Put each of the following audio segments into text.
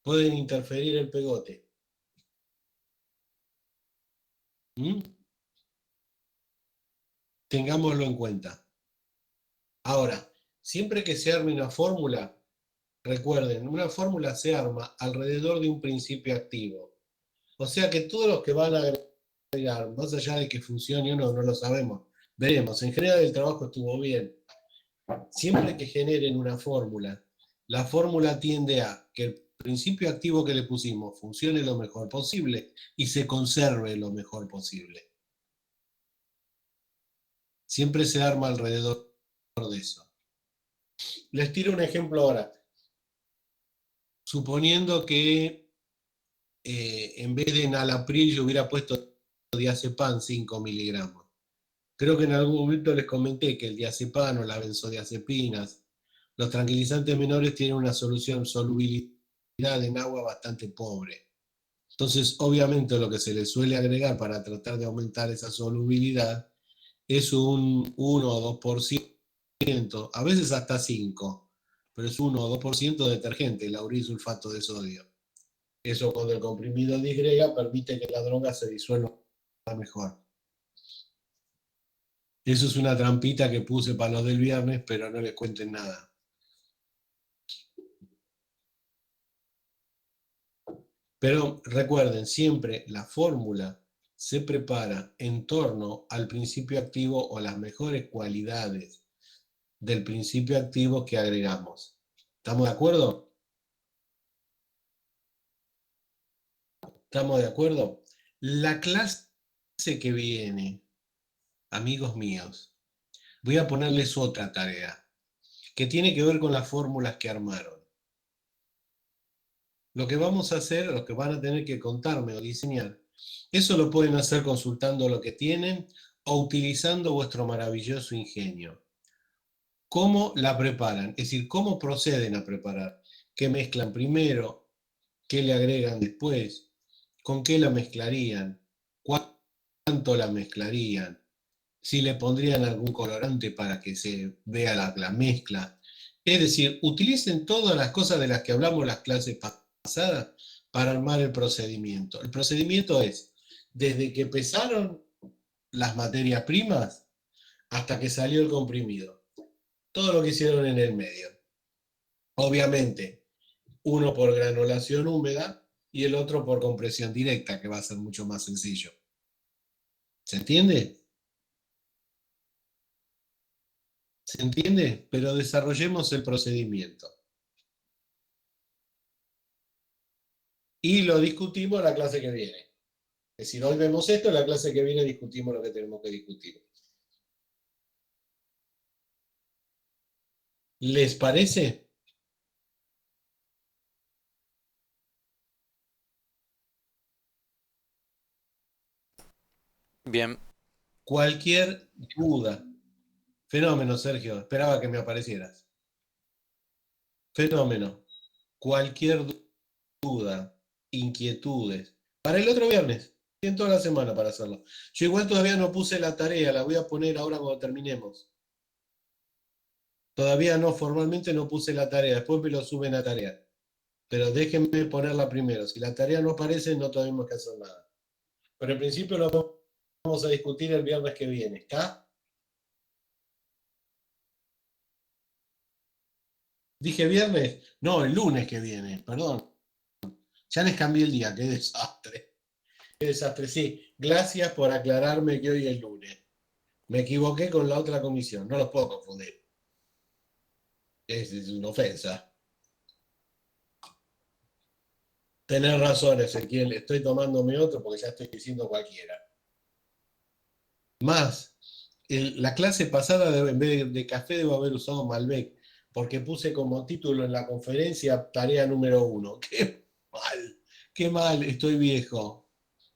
pueden interferir el pegote. ¿Mm? Tengámoslo en cuenta. Ahora, siempre que se arme una fórmula, recuerden, una fórmula se arma alrededor de un principio activo. O sea que todos los que van a agregar, más allá de que funcione o no, no lo sabemos, veremos. En general el trabajo estuvo bien. Siempre que generen una fórmula, la fórmula tiende a que el principio activo que le pusimos funcione lo mejor posible y se conserve lo mejor posible. Siempre se arma alrededor de eso. Les tiro un ejemplo ahora. Suponiendo que en vez de enalapril yo hubiera puesto diazepam 5 miligramos. Creo que en algún momento les comenté que el diazepam o las benzodiazepinas, los tranquilizantes menores tienen una solubilidad en agua bastante pobre. Entonces, obviamente lo que se le suele agregar para tratar de aumentar esa solubilidad es un 1 o 2%, a veces hasta 5%, pero es 1 o 2% de detergente, lauryl sulfato de sodio. Eso con el comprimido disgrega permite que la droga se disuelva mejor. Eso es una trampita que puse para los del viernes, pero no les cuenten nada. Pero recuerden, siempre la fórmula se prepara en torno al principio activo o las mejores cualidades del principio activo que agregamos. ¿Estamos de acuerdo? ¿Estamos de acuerdo? La clase que viene, amigos míos, voy a ponerles otra tarea que tiene que ver con las fórmulas que armaron. Lo que vamos a hacer, lo que van a tener que contarme o diseñar, eso lo pueden hacer consultando lo que tienen o utilizando vuestro maravilloso ingenio. ¿Cómo la preparan? Es decir, ¿cómo proceden a preparar? ¿Qué mezclan primero? ¿Qué le agregan después? ¿Con qué la mezclarían? ¿Cuánto la mezclarían? Si le pondrían algún colorante para que se vea la mezcla. Es decir, utilicen todas las cosas de las que hablamos en las clases pasadas para armar el procedimiento. El procedimiento es, desde que pesaron las materias primas hasta que salió el comprimido. Todo lo que hicieron en el medio. Obviamente, uno por granulación húmeda y el otro por compresión directa, que va a ser mucho más sencillo. ¿Se entiende? ¿Se entiende? Pero desarrollemos el procedimiento. Y lo discutimos la clase que viene. Es decir, hoy vemos esto, en la clase que viene discutimos lo que tenemos que discutir. ¿Les parece? Bien, Cualquier duda. Fenómeno, Sergio. Esperaba que me aparecieras. Fenómeno. Cualquier duda, inquietudes. Para el otro viernes. Tienen toda la semana para hacerlo. Yo igual todavía no puse la tarea, la voy a poner ahora cuando terminemos. Todavía no, formalmente no puse la tarea, después me lo suben a tarea. Pero déjenme ponerla primero. Si la tarea no aparece, no tenemos que hacer nada. Pero en principio lo vamos a discutir el viernes que viene. ¿Está? ¿Dije viernes? No, el lunes que viene, perdón. Ya les cambié el día, qué desastre. Qué desastre, sí. Gracias por aclararme que hoy es lunes. Me equivoqué con la otra comisión, no los puedo confundir. Es una ofensa. Tenés razón, Ezequiel, estoy tomándome otro porque ya estoy diciendo cualquiera. Más, la clase pasada en vez de café debo haber usado Malbec, porque puse como título en la conferencia tarea número 1. Qué mal, estoy viejo,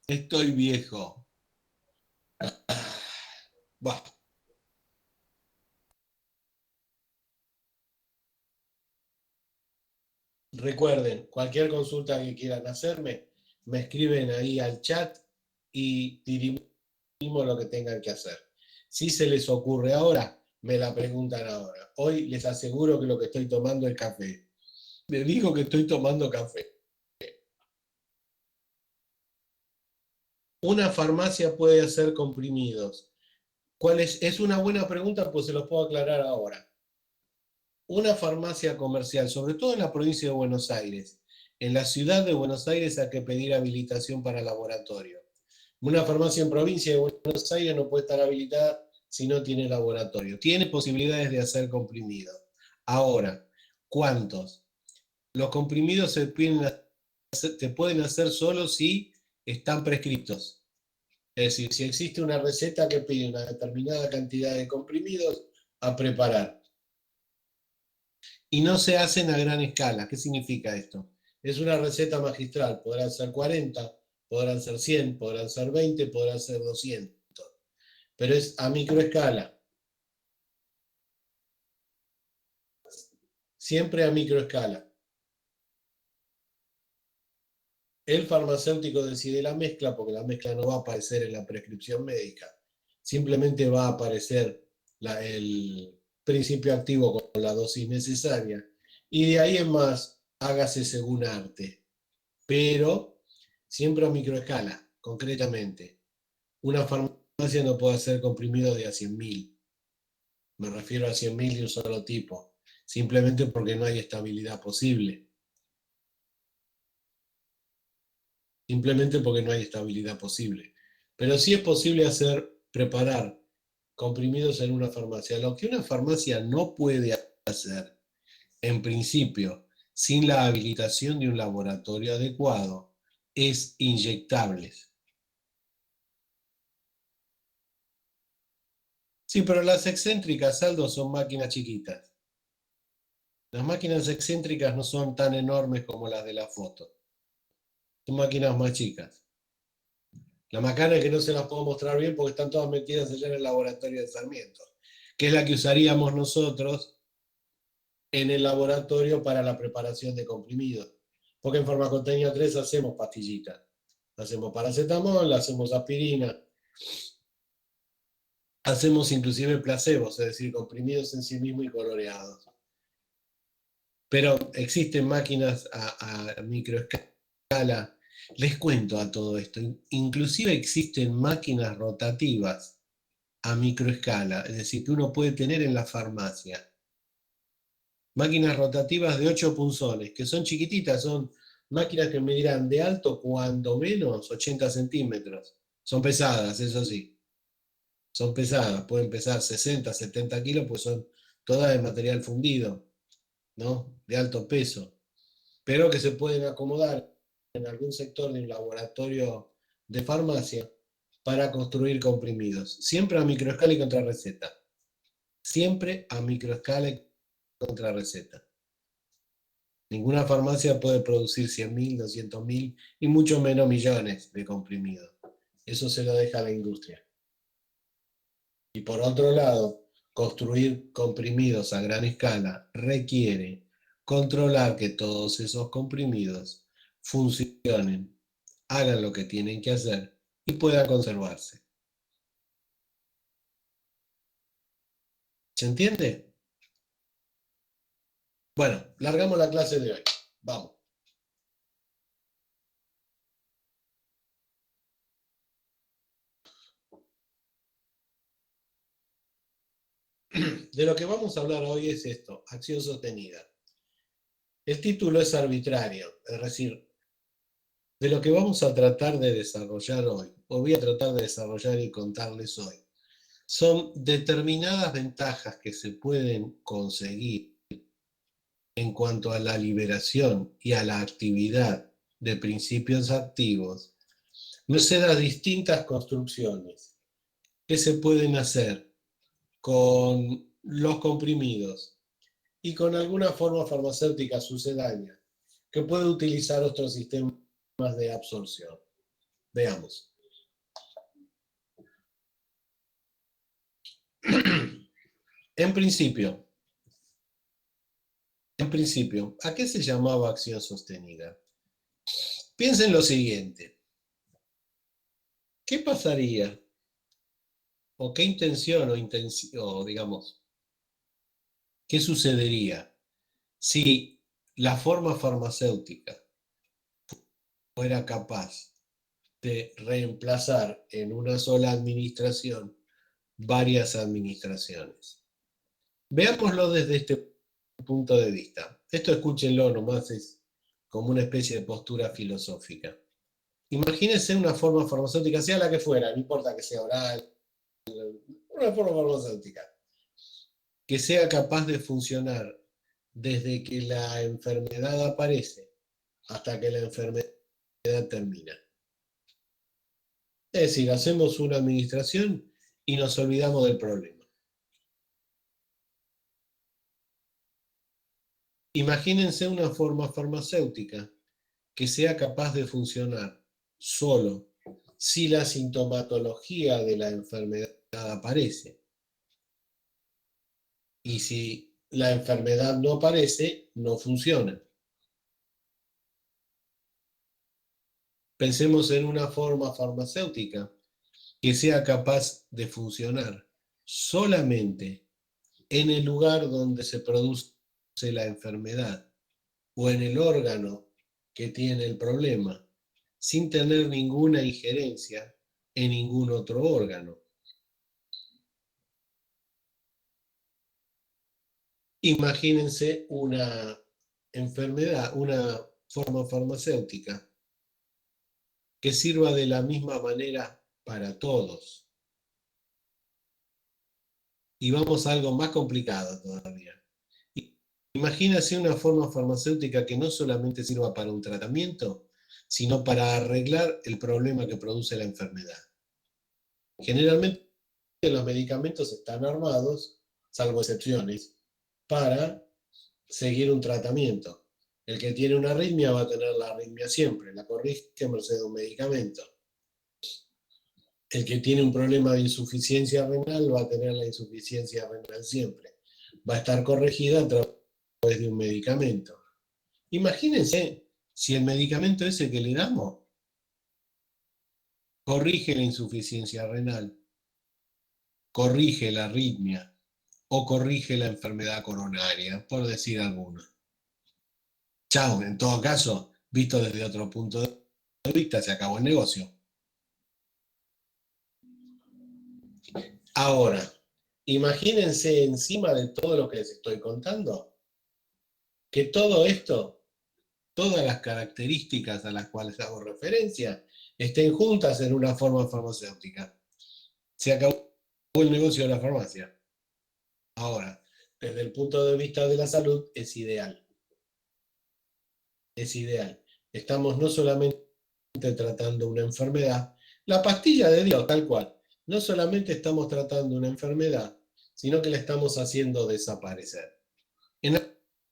estoy viejo. Bah. Recuerden, cualquier consulta que quieran hacerme, me escriben ahí al chat y dirimimos lo que tengan que hacer. Si se les ocurre ahora, me la preguntan ahora. Hoy les aseguro que lo que estoy tomando es café. Les digo que estoy tomando café. Una farmacia puede hacer comprimidos. ¿Cuál es? Es una buena pregunta, pues se los puedo aclarar ahora. Una farmacia comercial, sobre todo en la provincia de Buenos Aires, en la ciudad de Buenos Aires hay que pedir habilitación para laboratorio. Una farmacia en provincia de Buenos Aires no puede estar habilitada si no tiene laboratorio. Tiene posibilidades de hacer comprimidos. Ahora, ¿cuántos? Los comprimidos se pueden hacer solo si están prescritos. Es decir, si existe una receta que pide una determinada cantidad de comprimidos a preparar y no se hacen a gran escala. ¿Qué significa esto? Es una receta magistral. Podrán ser 40, podrán ser 100, podrán ser 20, podrán ser 200. Pero es a microescala. Siempre a microescala. El farmacéutico decide la mezcla porque la mezcla no va a aparecer en la prescripción médica. Simplemente va a aparecer el principio activo con la dosis necesaria. Y de ahí en más, hágase según arte. Pero siempre a microescala, concretamente. Una farmacia no puede hacer comprimidos de a 100.000. Me refiero a 100.000 de un solo tipo. Simplemente porque no hay estabilidad posible. Simplemente porque no hay estabilidad posible. Pero sí es posible preparar comprimidos en una farmacia. Lo que una farmacia no puede hacer, en principio, sin la habilitación de un laboratorio adecuado, es inyectables. Sí, pero las excéntricas, Aldo, son máquinas chiquitas. Las máquinas excéntricas no son tan enormes como las de la foto. Son máquinas más chicas. La macana es que no se las puedo mostrar bien porque están todas metidas allá en el laboratorio de Sarmiento, que es la que usaríamos nosotros en el laboratorio para la preparación de comprimidos. Porque en Farmacoteña 3 hacemos pastillitas. Hacemos paracetamol, hacemos aspirina, hacemos inclusive placebos, es decir, comprimidos en sí mismos y coloreados. Pero existen máquinas a microescala. Les cuento a todo esto. Inclusive existen máquinas rotativas a microescala, es decir, que uno puede tener en la farmacia. Máquinas rotativas de 8 punzones, que son chiquititas, son máquinas que medirán de alto cuando menos 80 centímetros. Son pesadas, eso sí. Son pesadas, pueden pesar 60, 70 kilos, pues son todas de material fundido, ¿no? De alto peso, pero que se pueden acomodar en algún sector de un laboratorio de farmacia para construir comprimidos. Siempre a microescala y contra receta. Siempre a microescala y contra receta. Ninguna farmacia puede producir 100.000, 200.000 y mucho menos millones de comprimidos. Eso se lo deja a la industria. Y por otro lado, construir comprimidos a gran escala requiere controlar que todos esos comprimidos funcionen, hagan lo que tienen que hacer y puedan conservarse. ¿Se entiende? Bueno, largamos la clase de hoy. Vamos. De lo que vamos a hablar hoy es esto, acción sostenida. El título es arbitrario, es decir, de lo que vamos a tratar de desarrollar hoy, o voy a tratar de desarrollar y contarles hoy, son determinadas ventajas que se pueden conseguir en cuanto a la liberación y a la actividad de principios activos, merced a distintas construcciones que se pueden hacer con los comprimidos y con alguna forma farmacéutica sucedánea que puede utilizar otros sistemas de absorción. Veamos. En principio, ¿a qué se llamaba acción sostenida? Piensen lo siguiente. ¿Qué pasaría o qué intención o digamos, qué sucedería si la forma farmacéutica fuera capaz de reemplazar en una sola administración varias administraciones. Veámoslo desde este punto de vista. Esto escúchenlo nomás, es como una especie de postura filosófica. Imagínense una forma farmacéutica, sea la que fuera, no importa que sea oral, una forma farmacéutica, que sea capaz de funcionar desde que la enfermedad aparece hasta que la enfermedad termina. Es decir, hacemos una administración y nos olvidamos del problema. Imagínense una forma farmacéutica que sea capaz de funcionar solo si la sintomatología de la enfermedad aparece. Y si la enfermedad no aparece, no funciona. Pensemos en una forma farmacéutica que sea capaz de funcionar solamente en el lugar donde se produce la enfermedad o en el órgano que tiene el problema, sin tener ninguna injerencia en ningún otro órgano. Imagínense una enfermedad, una forma farmacéutica que sirva de la misma manera para todos. Y vamos a algo más complicado todavía. Imagínense una forma farmacéutica que no solamente sirva para un tratamiento, sino para arreglar el problema que produce la enfermedad. Generalmente los medicamentos están armados, salvo excepciones, para seguir un tratamiento. El que tiene una arritmia va a tener la arritmia siempre, la corrige a merced de un medicamento. El que tiene un problema de insuficiencia renal va a tener la insuficiencia renal siempre. Va a estar corregida a través de un medicamento. Imagínense si el medicamento ese que le damos corrige la insuficiencia renal, corrige la arritmia o corrige la enfermedad coronaria, por decir alguno. Chao, en todo caso, visto desde otro punto de vista, se acabó el negocio. Ahora, imagínense encima de todo lo que les estoy contando, que todo esto, todas las características a las cuales hago referencia, estén juntas en una forma farmacéutica. Se acabó el negocio de la farmacia. Ahora, desde el punto de vista de la salud, es ideal. Es ideal. Estamos no solamente tratando una enfermedad, la pastilla de Dios, tal cual. No solamente estamos tratando una enfermedad, sino que la estamos haciendo desaparecer. En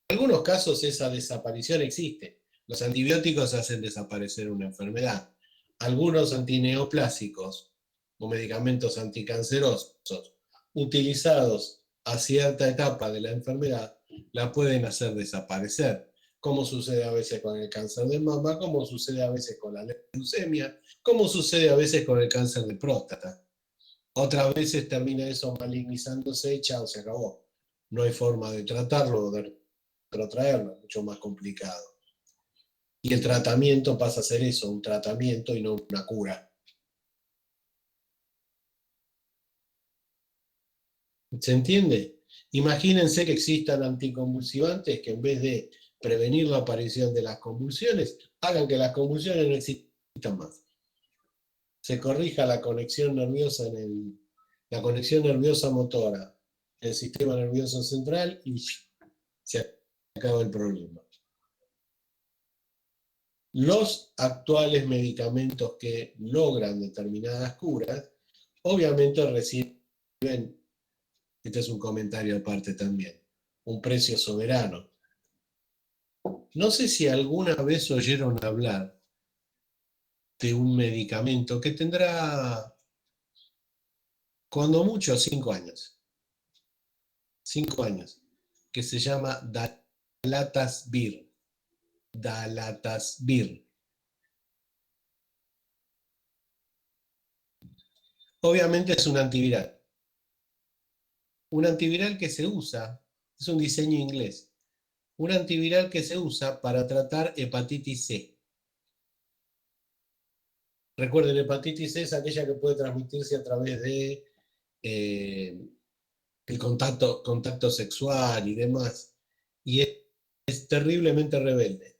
algunos casos esa desaparición existe. Los antibióticos hacen desaparecer una enfermedad. Algunos antineoplásicos o medicamentos anticancerosos utilizados a cierta etapa de la enfermedad la pueden hacer desaparecer, como sucede a veces con el cáncer de mama, como sucede a veces con la leucemia, como sucede a veces con el cáncer de próstata. Otras veces termina eso malignizándose y chao, se acabó. No hay forma de tratarlo o de retrotraerlo, es mucho más complicado. Y el tratamiento pasa a ser eso, un tratamiento y no una cura. ¿Se entiende? Imagínense que existan anticonvulsivantes que en vez de prevenir la aparición de las convulsiones, hagan que las convulsiones no existan más. Se corrija la conexión nerviosa la conexión nerviosa motora, el sistema nervioso central y se acaba el problema. Los actuales medicamentos que logran determinadas curas, obviamente reciben, este es un comentario aparte también, un precio soberano. No sé si alguna vez oyeron hablar de un medicamento que tendrá, cuando mucho, 5 años. 5 años. Que se llama Dalatasvir. Dalatasvir. Obviamente es un antiviral. Un antiviral que se usa, es un diseño inglés, un antiviral que se usa para tratar hepatitis C. Recuerden, hepatitis C es aquella que puede transmitirse a través de el contacto sexual y demás. Y es terriblemente rebelde.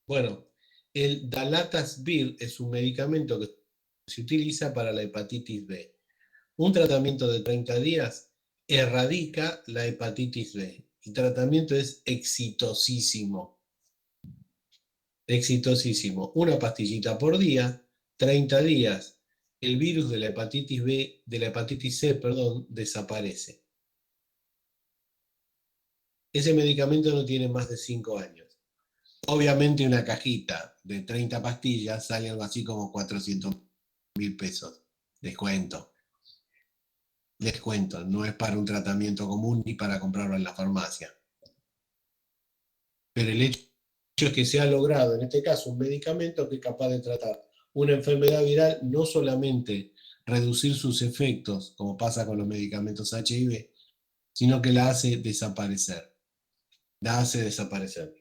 Bueno, el Dalatasvir es un medicamento que se utiliza para la hepatitis B. Un tratamiento de 30 días erradica la hepatitis B. El tratamiento es exitosísimo. Exitosísimo. Una pastillita por día, 30 días. El virus de la hepatitis B, de la hepatitis C, perdón, desaparece. Ese medicamento no tiene más de 5 años. Obviamente una cajita de 30 pastillas sale algo así como 400.000 pesos. Descuento. Descuento. No es para un tratamiento común ni para comprarlo en la farmacia. Pero el hecho es que se ha logrado, en este caso, un medicamento que es capaz de tratar una enfermedad viral, no solamente reducir sus efectos, como pasa con los medicamentos HIV, sino que la hace desaparecer. La hace desaparecer.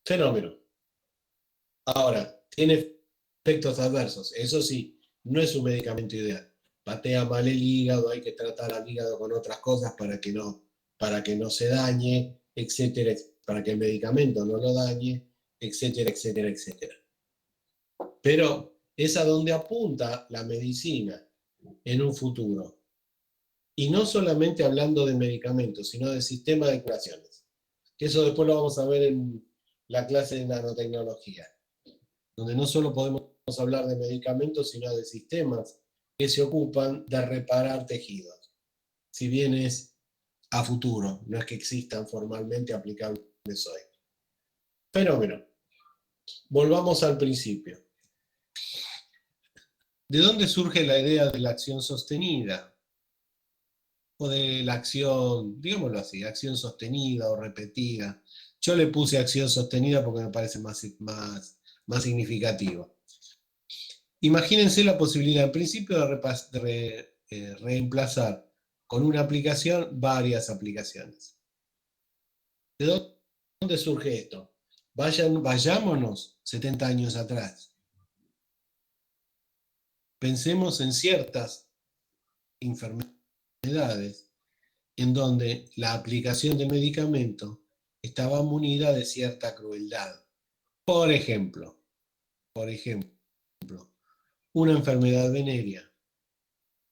Fenómeno. Ahora, tiene efectos adversos. Eso sí, no es un medicamento ideal. Patea mal el hígado, hay que tratar al hígado con otras cosas para que no se dañe, etcétera, para que el medicamento no lo dañe, etcétera, etcétera, etcétera. Pero es a donde apunta la medicina en un futuro. Y no solamente hablando de medicamentos, sino de sistema de curaciones. Eso después lo vamos a ver en la clase de nanotecnología, donde no solo podemos hablar de medicamentos, sino de sistemas que se ocupan de reparar tejidos. Si bien es a futuro, no es que existan formalmente aplicables hoy. Fenómeno. Volvamos al principio. ¿De dónde surge la idea de la acción sostenida? O de la acción, digámoslo así, acción sostenida o repetida. Yo le puse acción sostenida porque me parece más significativo. Imagínense la posibilidad, en principio, de reemplazar con una aplicación varias aplicaciones. ¿De dónde surge esto? Vayámonos 70 años atrás. Pensemos en ciertas enfermedades en donde la aplicación de medicamento estaba munida de cierta crueldad. Por ejemplo, una enfermedad venérea,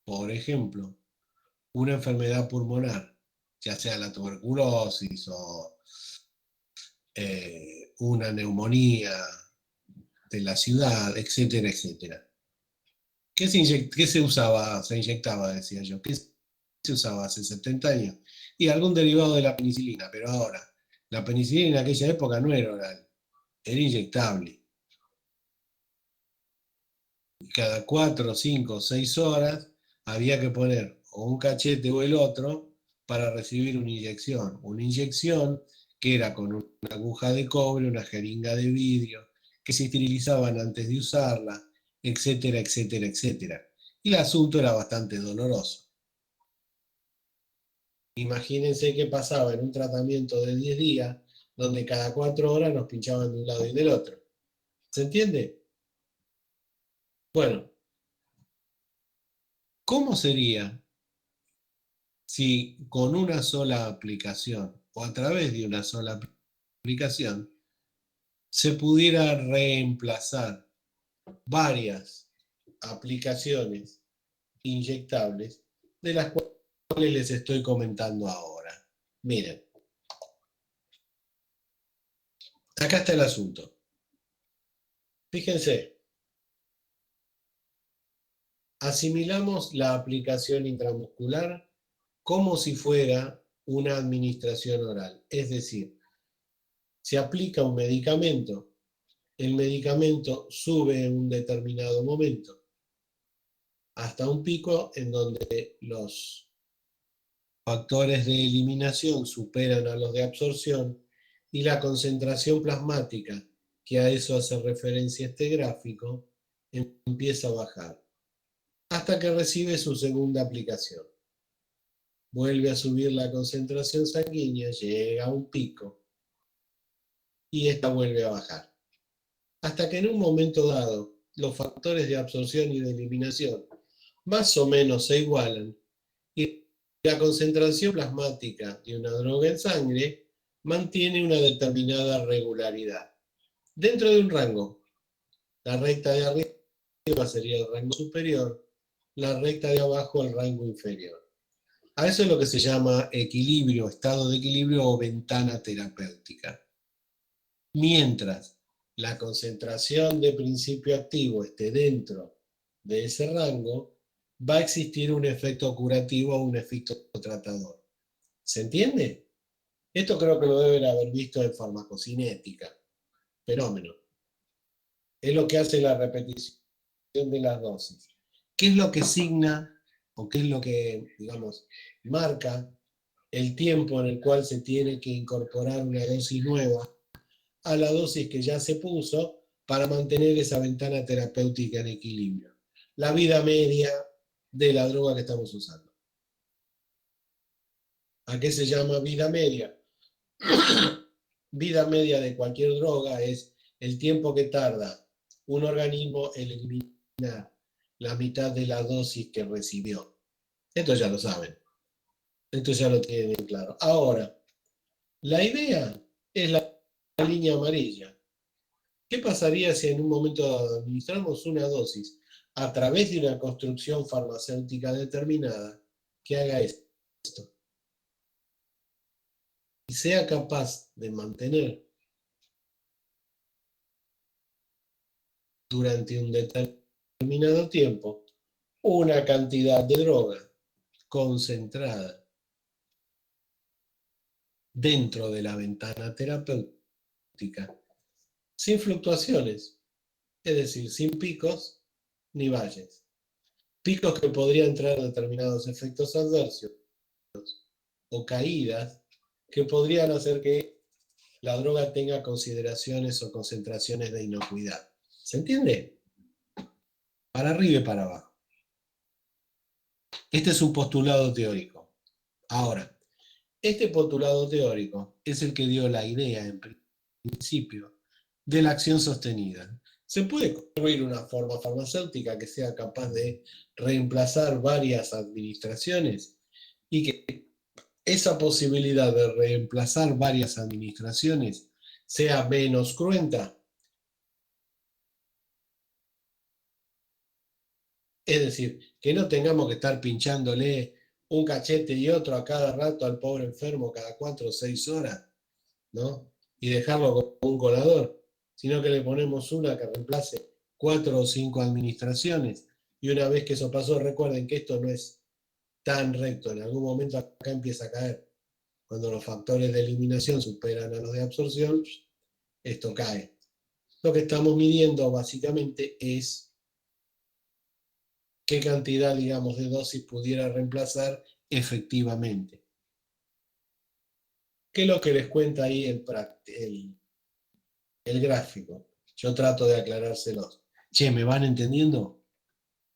por ejemplo, una enfermedad pulmonar, ya sea la tuberculosis o una neumonía de la ciudad, etcétera, etcétera. ¿Qué se usaba? Se inyectaba, decía yo. ¿Qué se usaba hace 70 años? Y algún derivado de la penicilina, pero ahora, la penicilina en aquella época no era oral, era inyectable. Y cada 4, 5, 6 horas había que poner o un cachete o el otro para recibir una inyección. Una inyección que era con una aguja de cobre, una jeringa de vidrio, que se esterilizaban antes de usarla, etcétera, etcétera, etcétera. Y el asunto era bastante doloroso. Imagínense qué pasaba en un tratamiento de 10 días, donde cada 4 horas nos pinchaban de un lado y del otro. ¿Se entiende? Bueno, ¿cómo sería si con una sola aplicación o a través de una sola aplicación se pudiera reemplazar varias aplicaciones inyectables de las cuales les estoy comentando ahora? Miren, acá está el asunto. Fíjense, asimilamos la aplicación intramuscular como si fuera una administración oral. Es decir, se aplica un medicamento, el medicamento sube en un determinado momento hasta un pico en donde los factores de eliminación superan a los de absorción y la concentración plasmática, que a eso hace referencia este gráfico, empieza a bajar hasta que recibe su segunda aplicación. Vuelve a subir la concentración sanguínea, llega a un pico y esta vuelve a bajar. Hasta que en un momento dado los factores de absorción y de eliminación más o menos se igualan y la concentración plasmática de una droga en sangre mantiene una determinada regularidad. Dentro de un rango, la recta de arriba sería el rango superior, la recta de abajo el rango inferior. A eso es lo que se llama equilibrio, estado de equilibrio o ventana terapéutica. Mientras la concentración de principio activo esté dentro de ese rango, va a existir un efecto curativo o un efecto tratador. ¿Se entiende? Esto creo que lo deben haber visto en farmacocinética. Fenómeno. Es lo que hace la repetición de las dosis. ¿Qué es lo que signa o qué es lo que, digamos, marca el tiempo en el cual se tiene que incorporar una dosis nueva a la dosis que ya se puso para mantener esa ventana terapéutica en equilibrio? La vida media de la droga que estamos usando. ¿A qué se llama vida media? Vida media de cualquier droga es el tiempo que tarda un organismo en eliminar la mitad de la dosis que recibió. Esto ya lo saben. Esto ya lo tienen claro. Ahora, la idea es la línea amarilla. ¿Qué pasaría si en un momento dado administramos una dosis a través de una construcción farmacéutica determinada que haga esto y sea capaz de mantener durante un determinado tiempo una cantidad de droga concentrada dentro de la ventana terapéutica sin fluctuaciones, es decir, sin picos ni valles? Picos que podrían traer determinados efectos adversos o caídas que podrían hacer que la droga tenga consideraciones o concentraciones de inocuidad. ¿Se entiende? Para arriba y para abajo. Este es un postulado teórico. Ahora, este postulado teórico es el que dio la idea, en principio, de la acción sostenida. Se puede construir una forma farmacéutica que sea capaz de reemplazar varias administraciones y que esa posibilidad de reemplazar varias administraciones sea menos cruenta. Es decir, que no tengamos que estar pinchándole un cachete y otro a cada rato al pobre enfermo cada 4 o 6 horas, ¿no? Y dejarlo con un colador, sino que le ponemos una que reemplace 4 o 5 administraciones. Y una vez que eso pasó, recuerden que esto no es tan recto. En algún momento acá empieza a caer. Cuando los factores de eliminación superan a los de absorción, esto cae. Lo que estamos midiendo básicamente es qué cantidad, digamos, de dosis pudiera reemplazar efectivamente. ¿Qué es lo que les cuenta ahí el gráfico? Yo trato de aclarárselos. Che, ¿me van entendiendo?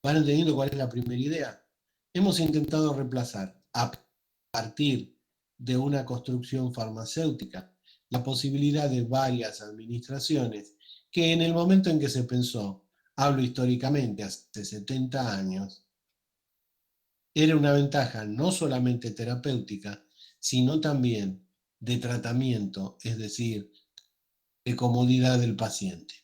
¿Van entendiendo cuál es la primera idea? Hemos intentado reemplazar a partir de una construcción farmacéutica la posibilidad de varias administraciones que en el momento en que se pensó, hablo históricamente, hace 70 años, era una ventaja no solamente terapéutica, sino también de tratamiento, es decir, de comodidad del paciente.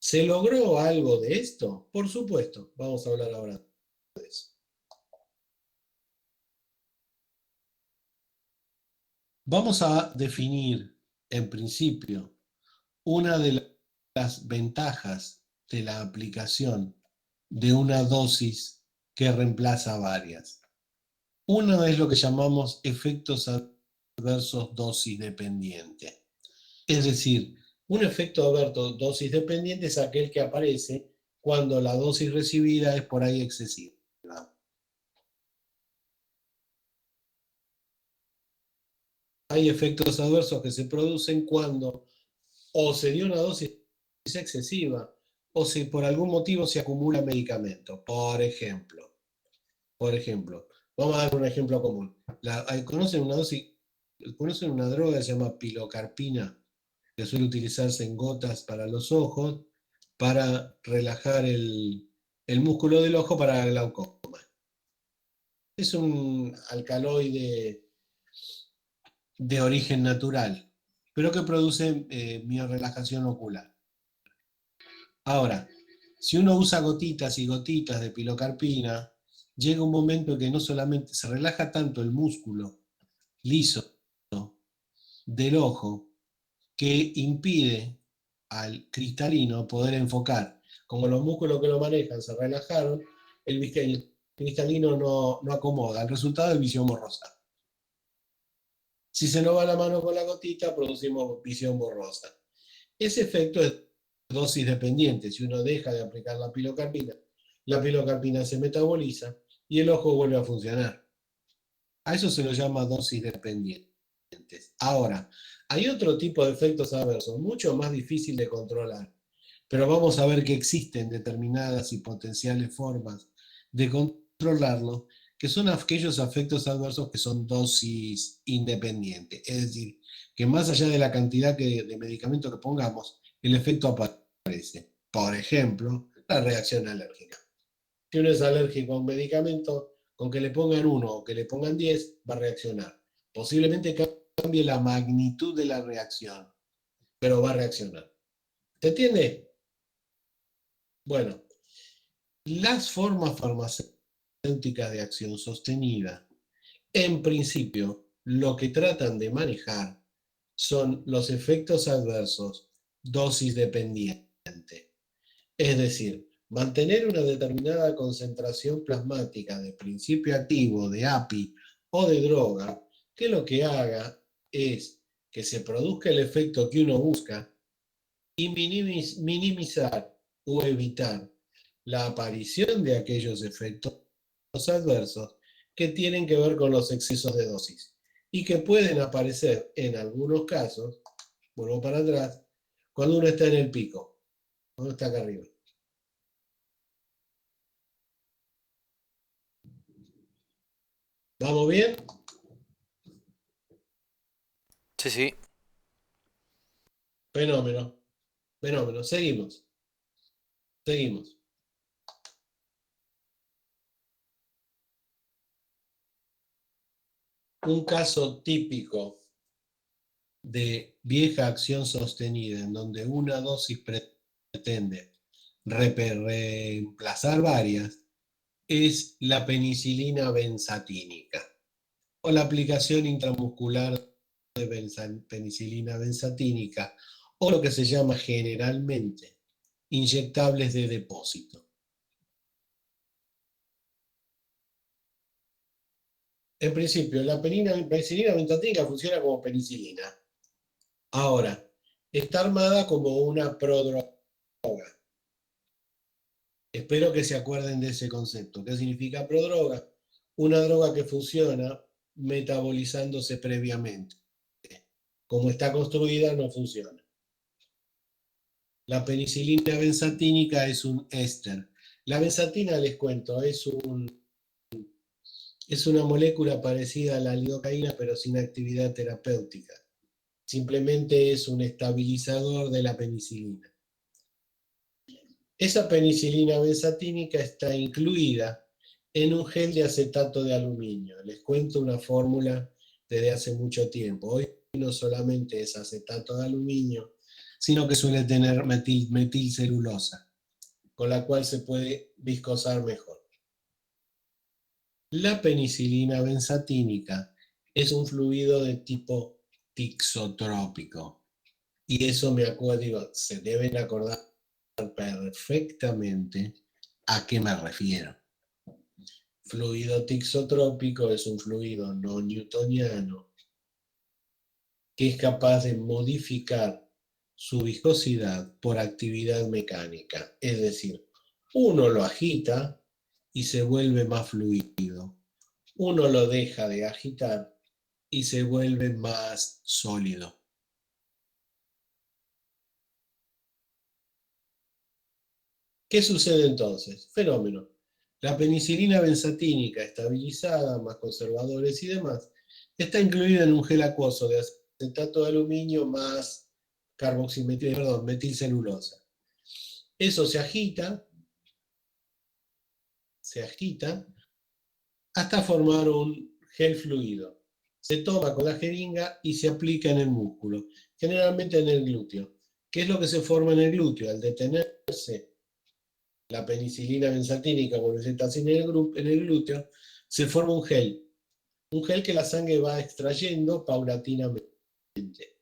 ¿Se logró algo de esto? Por supuesto, vamos a hablar ahora de eso. Vamos a definir, en principio, una de las ventajas de la aplicación de una dosis que reemplaza varias. Uno es lo que llamamos efectos adversos dosis dependiente. Es decir, un efecto adverso dosis dependiente es aquel que aparece cuando la dosis recibida es por ahí excesiva. Hay efectos adversos que se producen cuando o se dio una dosis excesiva o si por algún motivo se acumula medicamento. Por ejemplo, vamos a dar un ejemplo común. ¿Conocen una dosis conocen una droga que se llama pilocarpina, que suele utilizarse en gotas para los ojos, para relajar el músculo del ojo para el glaucoma. Es un alcaloide de origen natural, pero que produce miorrelajación ocular. Ahora, si uno usa gotitas y gotitas de pilocarpina, llega un momento en que no solamente se relaja tanto el músculo liso del ojo que impide al cristalino poder enfocar. Como los músculos que lo manejan se relajaron, el cristalino no acomoda. El resultado es visión borrosa. Si se nos va la mano con la gotita, producimos visión borrosa. Ese efecto es dosis dependiente. Si uno deja de aplicar la pilocarpina se metaboliza y el ojo vuelve a funcionar. A eso se lo llama dosis dependientes. Ahora, hay otro tipo de efectos adversos, mucho más difícil de controlar, pero vamos a ver que existen determinadas y potenciales formas de controlarlo, que son aquellos efectos adversos que son dosis independientes. Es decir, que más allá de la cantidad de medicamento que pongamos, el efecto aparece. Por ejemplo, la reacción alérgica. Si uno es alérgico a un medicamento, con que le pongan uno o que le pongan 10, va a reaccionar. Posiblemente cambie la magnitud de la reacción, pero va a reaccionar. ¿Se entiende? Bueno, las formas farmacéuticas de acción sostenida, en principio, lo que tratan de manejar son los efectos adversos dosis dependiente. Es decir, mantener una determinada concentración plasmática de principio activo, de API o de droga, que lo que haga es que se produzca el efecto que uno busca y minimizar o evitar la aparición de aquellos efectos adversos que tienen que ver con los excesos de dosis y que pueden aparecer en algunos casos, vuelvo para atrás, cuando uno está en el pico, cuando está acá arriba. ¿Vamos bien? Sí, sí. Fenómeno, fenómeno. Seguimos, seguimos. Un caso típico de vieja acción sostenida en donde una dosis pretende reemplazar varias es la penicilina benzatínica o la aplicación intramuscular de penicilina benzatínica o lo que se llama generalmente inyectables de depósito. En principio, la penicilina benzatínica funciona como penicilina. Ahora, está armada como una prodroga. Espero que se acuerden de ese concepto. ¿Qué significa prodroga? Una droga que funciona metabolizándose previamente. Como está construida, no funciona. La penicilina benzatínica es un éster. La benzatina, les cuento, es una molécula parecida a la lidocaína, pero sin actividad terapéutica. Simplemente es un estabilizador de la penicilina. Esa penicilina benzatínica está incluida en un gel de acetato de aluminio. Les cuento una fórmula desde hace mucho tiempo. Hoy no solamente es acetato de aluminio, sino que suele tener metilcelulosa, con la cual se puede viscosar mejor. La penicilina benzatínica es un fluido de tipo tixotrópico. Y eso me acuerdo, digo, se deben acordar perfectamente a qué me refiero. Fluido tixotrópico es un fluido no newtoniano que es capaz de modificar su viscosidad por actividad mecánica. Es decir, uno lo agita y se vuelve más fluido. Uno lo deja de agitar y se vuelve más sólido. ¿Qué sucede entonces? Fenómeno. La penicilina benzatínica estabilizada, más conservadores y demás, Está incluida en un gel acuoso de acetato de aluminio más metilcelulosa. Eso se agita hasta formar un gel fluido. Se toma con la jeringa y se aplica en el músculo, generalmente en el glúteo. ¿Qué es lo que se forma en el glúteo? Al detenerse la penicilina benzatínica por en el glúteo, se forma un gel que la sangre va extrayendo paulatinamente,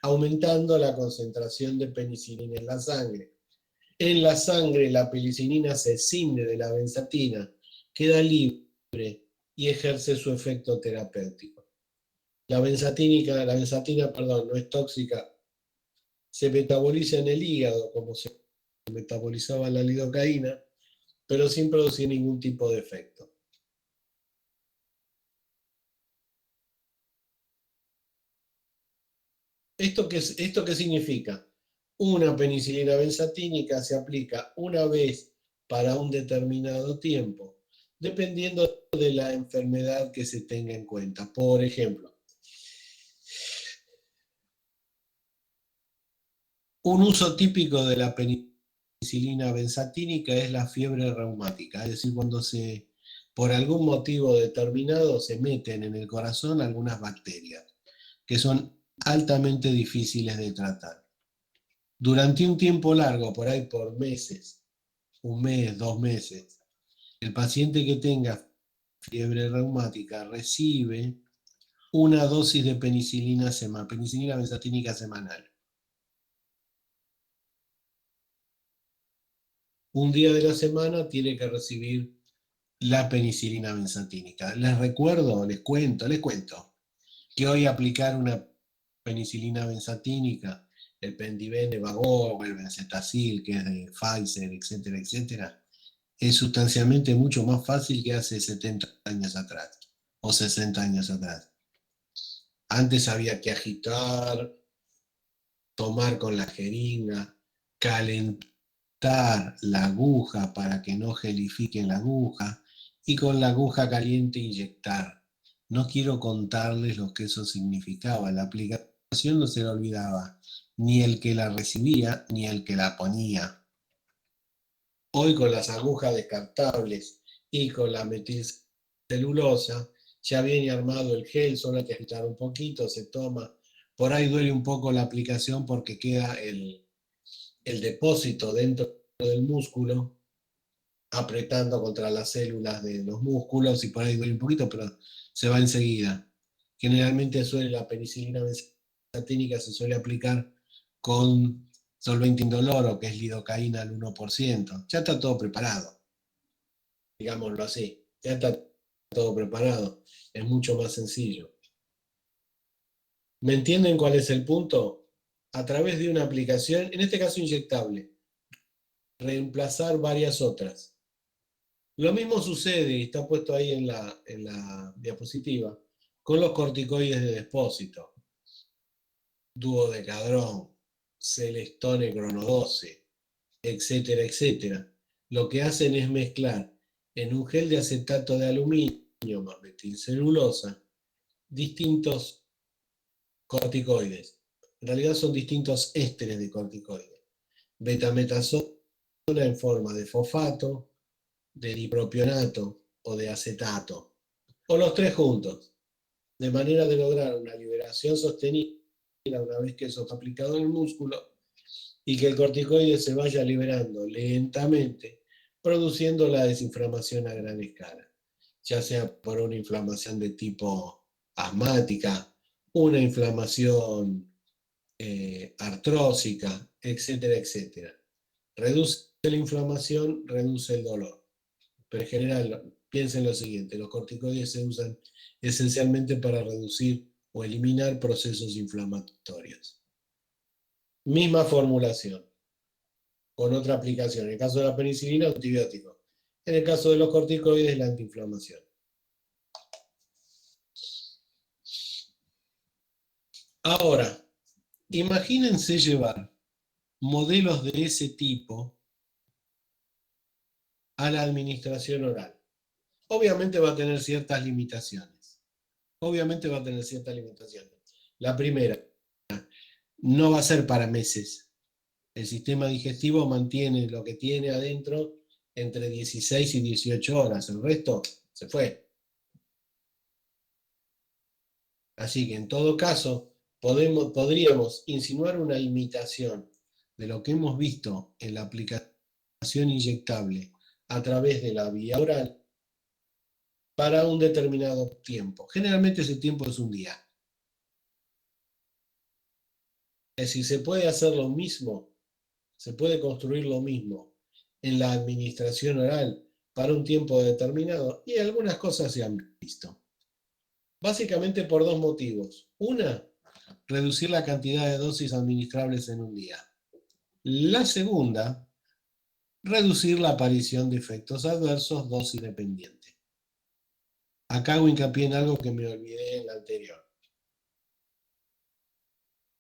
aumentando la concentración de penicilina en la sangre. En la sangre la penicilina se escinde de la benzatina, queda libre y ejerce su efecto terapéutico. La benzatina, no es tóxica, se metaboliza en el hígado como se metabolizaba la lidocaína, pero sin producir ningún tipo de efecto. ¿Esto qué significa? Una penicilina benzatínica se aplica una vez para un determinado tiempo, dependiendo de la enfermedad que se tenga en cuenta. Por ejemplo, un uso típico de la penicilina benzatínica es la fiebre reumática, es decir, cuando por algún motivo determinado se meten en el corazón algunas bacterias que son altamente difíciles de tratar. Durante un tiempo largo, por ahí por meses, un mes, 2 meses, el paciente que tenga fiebre reumática recibe una dosis de penicilina benzatínica semanal. Un día de la semana tiene que recibir la penicilina benzatínica. Les cuento, que hoy aplicar una penicilina benzatínica, el Pendiven de Bagó, el Bencetacil, que es de Pfizer, etcétera, etcétera, es sustancialmente mucho más fácil que hace 70 años atrás o 60 años atrás. Antes había que agitar, tomar con la jeringa, calentar la aguja para que no gelifique la aguja y con la aguja caliente inyectar. No quiero contarles lo que eso significaba. La aplicación no se la olvidaba ni el que la recibía ni el que la ponía. Hoy con las agujas descartables y con la metilcelulosa ya viene armado el gel, solo hay que agitar un poquito, se toma. Por ahí duele un poco la aplicación porque queda el depósito dentro del músculo apretando contra las células de los músculos y por ahí duele un poquito, pero se va enseguida. Generalmente la penicilina benzatínica se suele aplicar con solvente indoloro, que es lidocaína al 1%. Ya está todo preparado, digámoslo así. Ya está todo preparado. Es mucho más sencillo. ¿Me entienden cuál es el punto? A través de una aplicación, en este caso inyectable, reemplazar varias otras. Lo mismo sucede, y está puesto ahí en la diapositiva, con los corticoides de depósito. Duodecadrón, Celestone Crono 12, etcétera, etcétera. Lo que hacen es mezclar en un gel de acetato de aluminio más metilcelulosa distintos corticoides. En realidad son distintos ésteres de corticoides. Betametasona en forma de fosfato, de dipropionato o de acetato, o los tres juntos, de manera de lograr una liberación sostenida una vez que eso está aplicado en el músculo y que el corticoide se vaya liberando lentamente, produciendo la desinflamación a gran escala, ya sea por una inflamación de tipo asmática, una inflamación artrósica, etcétera, etcétera. Reduce la inflamación, reduce el dolor. Pero en general, piensen lo siguiente, los corticoides se usan esencialmente para reducir o eliminar procesos inflamatorios. Misma formulación, con otra aplicación. En el caso de la penicilina, antibiótico. En el caso de los corticoides, la antiinflamación. Ahora, imagínense llevar modelos de ese tipo a la administración oral. Obviamente va a tener ciertas limitaciones. obviamente va a tener cierta alimentación. La primera, no va a ser para meses. El sistema digestivo mantiene lo que tiene adentro entre 16 y 18 horas. El resto se fue. Así que en todo caso, podríamos insinuar una imitación de lo que hemos visto en la aplicación inyectable a través de la vía oral para un determinado tiempo. Generalmente ese tiempo es un día. Es decir, se puede hacer lo mismo, se puede construir lo mismo en la administración oral para un tiempo determinado y algunas cosas se han visto. Básicamente por dos motivos. Una, reducir la cantidad de dosis administrables en un día. La segunda, reducir la aparición de efectos adversos dosis dependiente. Acá hago hincapié en algo que me olvidé en la anterior.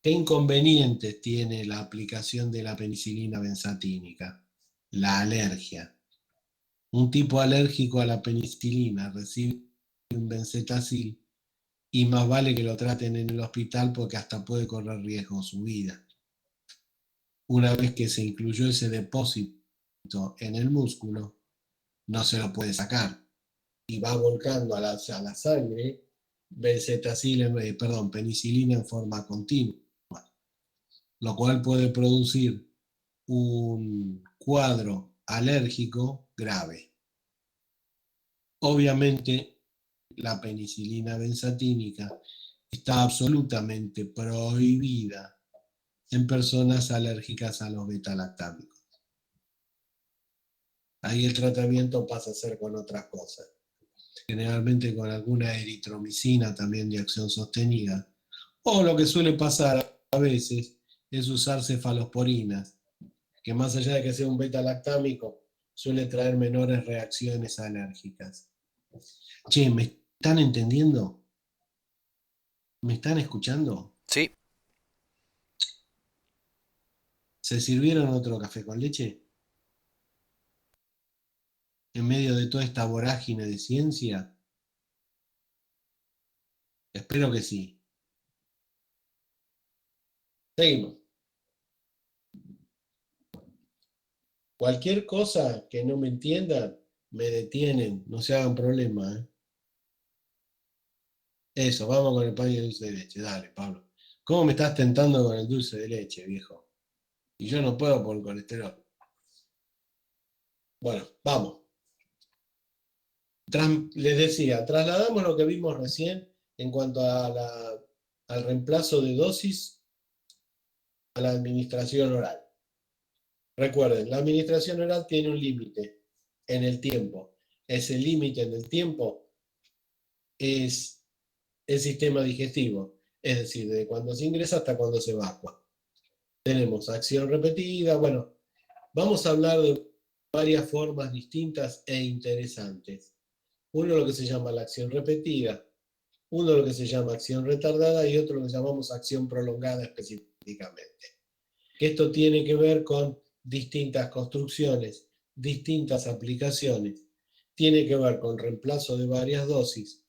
¿Qué inconvenientes tiene la aplicación de la penicilina benzatínica? La alergia. Un tipo alérgico a la penicilina recibe un benzetacil y más vale que lo traten en el hospital porque hasta puede correr riesgo su vida. Una vez que se incluyó ese depósito en el músculo, no se lo puede sacar y va volcando a la sangre penicilina en forma continua, lo cual puede producir un cuadro alérgico grave. Obviamente, la penicilina benzatínica está absolutamente prohibida en personas alérgicas a los betalactámicos. Ahí el tratamiento pasa a ser con otras cosas, generalmente con alguna eritromicina también de acción sostenida, o lo que suele pasar a veces es usar cefalosporinas, que más allá de que sea un beta-lactámico, suele traer menores reacciones alérgicas. Che, ¿me están entendiendo? ¿Me están escuchando? Sí, ¿Se sirvieron otro café con leche? En medio de toda esta vorágine de ciencia, espero que sí. Seguimos. Cualquier cosa que no me entiendan, me detienen, no se hagan problema, ¿eh? Eso, vamos con el pan y el dulce de leche. Dale, Pablo. ¿Cómo me estás tentando con el dulce de leche, viejo? Y yo no puedo por el colesterol. Bueno, vamos. Les decía, trasladamos lo que vimos recién en cuanto al reemplazo de dosis a la administración oral. Recuerden, la administración oral tiene un límite en el tiempo. Ese límite en el tiempo es el sistema digestivo, es decir, de cuando se ingresa hasta cuando se evacua. Tenemos acción repetida, bueno, vamos a hablar de varias formas distintas e interesantes. Uno lo que se llama la acción repetida, uno lo que se llama acción retardada y otro lo que llamamos acción prolongada específicamente. Esto tiene que ver con distintas construcciones, distintas aplicaciones, tiene que ver con reemplazo de varias dosis,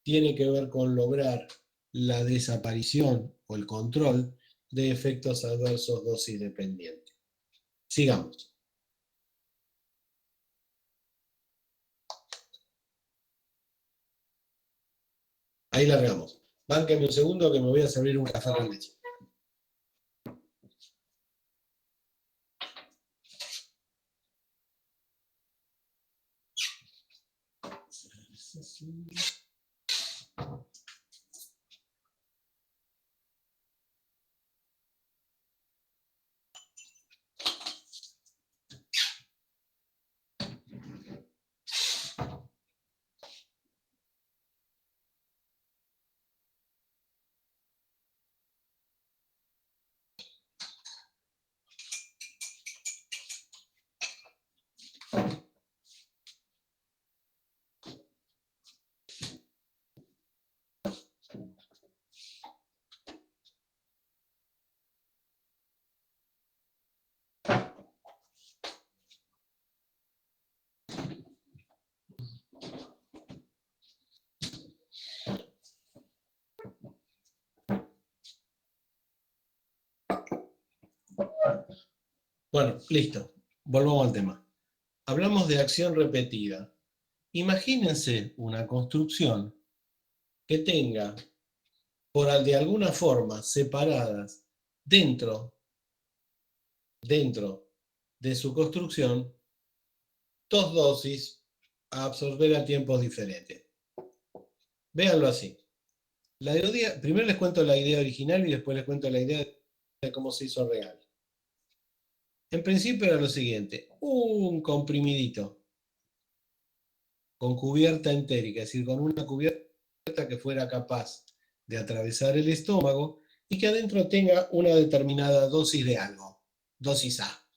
tiene que ver con lograr la desaparición o el control de efectos adversos dosis dependientes. Sigamos. Ahí largamos. Bánquenme un segundo que me voy a servir un café con leche. Bueno, listo. Volvamos al tema. Hablamos de acción repetida. Imagínense una construcción que tenga, de alguna forma, separadas dentro de su construcción, dos dosis a absorber a tiempos diferentes. Véanlo así. Primero les cuento la idea original y después les cuento la idea de cómo se hizo real. En principio era lo siguiente, un comprimidito con cubierta entérica, es decir, con una cubierta que fuera capaz de atravesar el estómago y que adentro tenga una determinada dosis de algo, dosis A,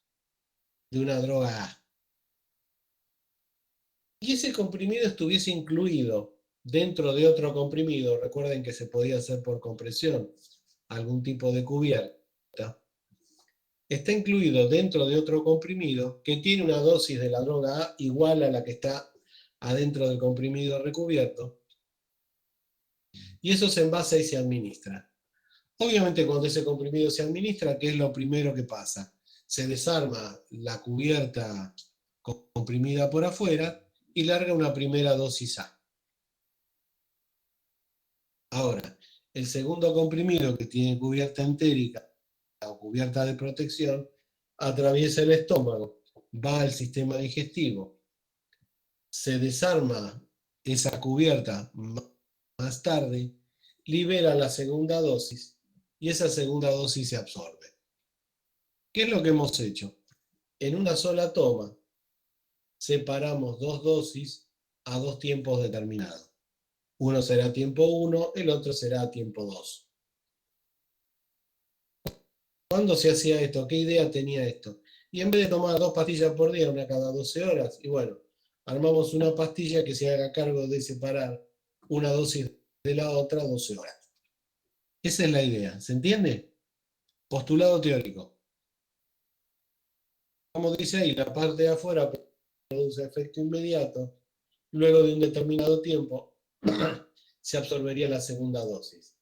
de una droga A. Y ese comprimido estuviese incluido dentro de otro comprimido, recuerden que se podía hacer por compresión, algún tipo de cubierta, está incluido dentro de otro comprimido que tiene una dosis de la droga A igual a la que está adentro del comprimido recubierto, y eso se envasa y se administra. Obviamente cuando ese comprimido se administra, ¿qué es lo primero que pasa? Se desarma la cubierta comprimida por afuera y larga una primera dosis A. Ahora, el segundo comprimido que tiene cubierta entérica o cubierta de protección atraviesa el estómago, va al sistema digestivo, se desarma esa cubierta más tarde, libera la segunda dosis y esa segunda dosis se absorbe. ¿Qué es lo que hemos hecho? En una sola toma separamos dos dosis a dos tiempos determinados. Uno será tiempo 1, el otro será tiempo 2. ¿Cuándo se hacía esto? ¿Qué idea tenía esto? Y en vez de tomar 2 pastillas por día, una cada 12 horas, y bueno, armamos una pastilla que se haga cargo de separar una dosis de la otra 12 horas. Esa es la idea, ¿se entiende? Postulado teórico. Como dice ahí, la parte de afuera produce efecto inmediato, luego de un determinado tiempo se absorbería la segunda dosis.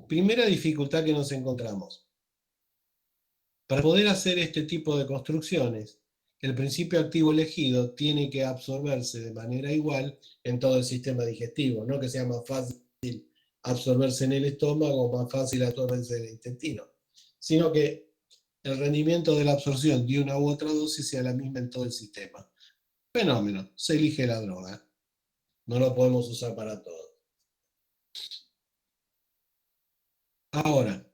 Primera dificultad que nos encontramos. Para poder hacer este tipo de construcciones, el principio activo elegido tiene que absorberse de manera igual en todo el sistema digestivo, no que sea más fácil absorberse en el estómago o más fácil absorberse en el intestino, sino que el rendimiento de la absorción de una u otra dosis sea la misma en todo el sistema. Fenómeno, se elige la droga, no lo podemos usar para todo. Ahora,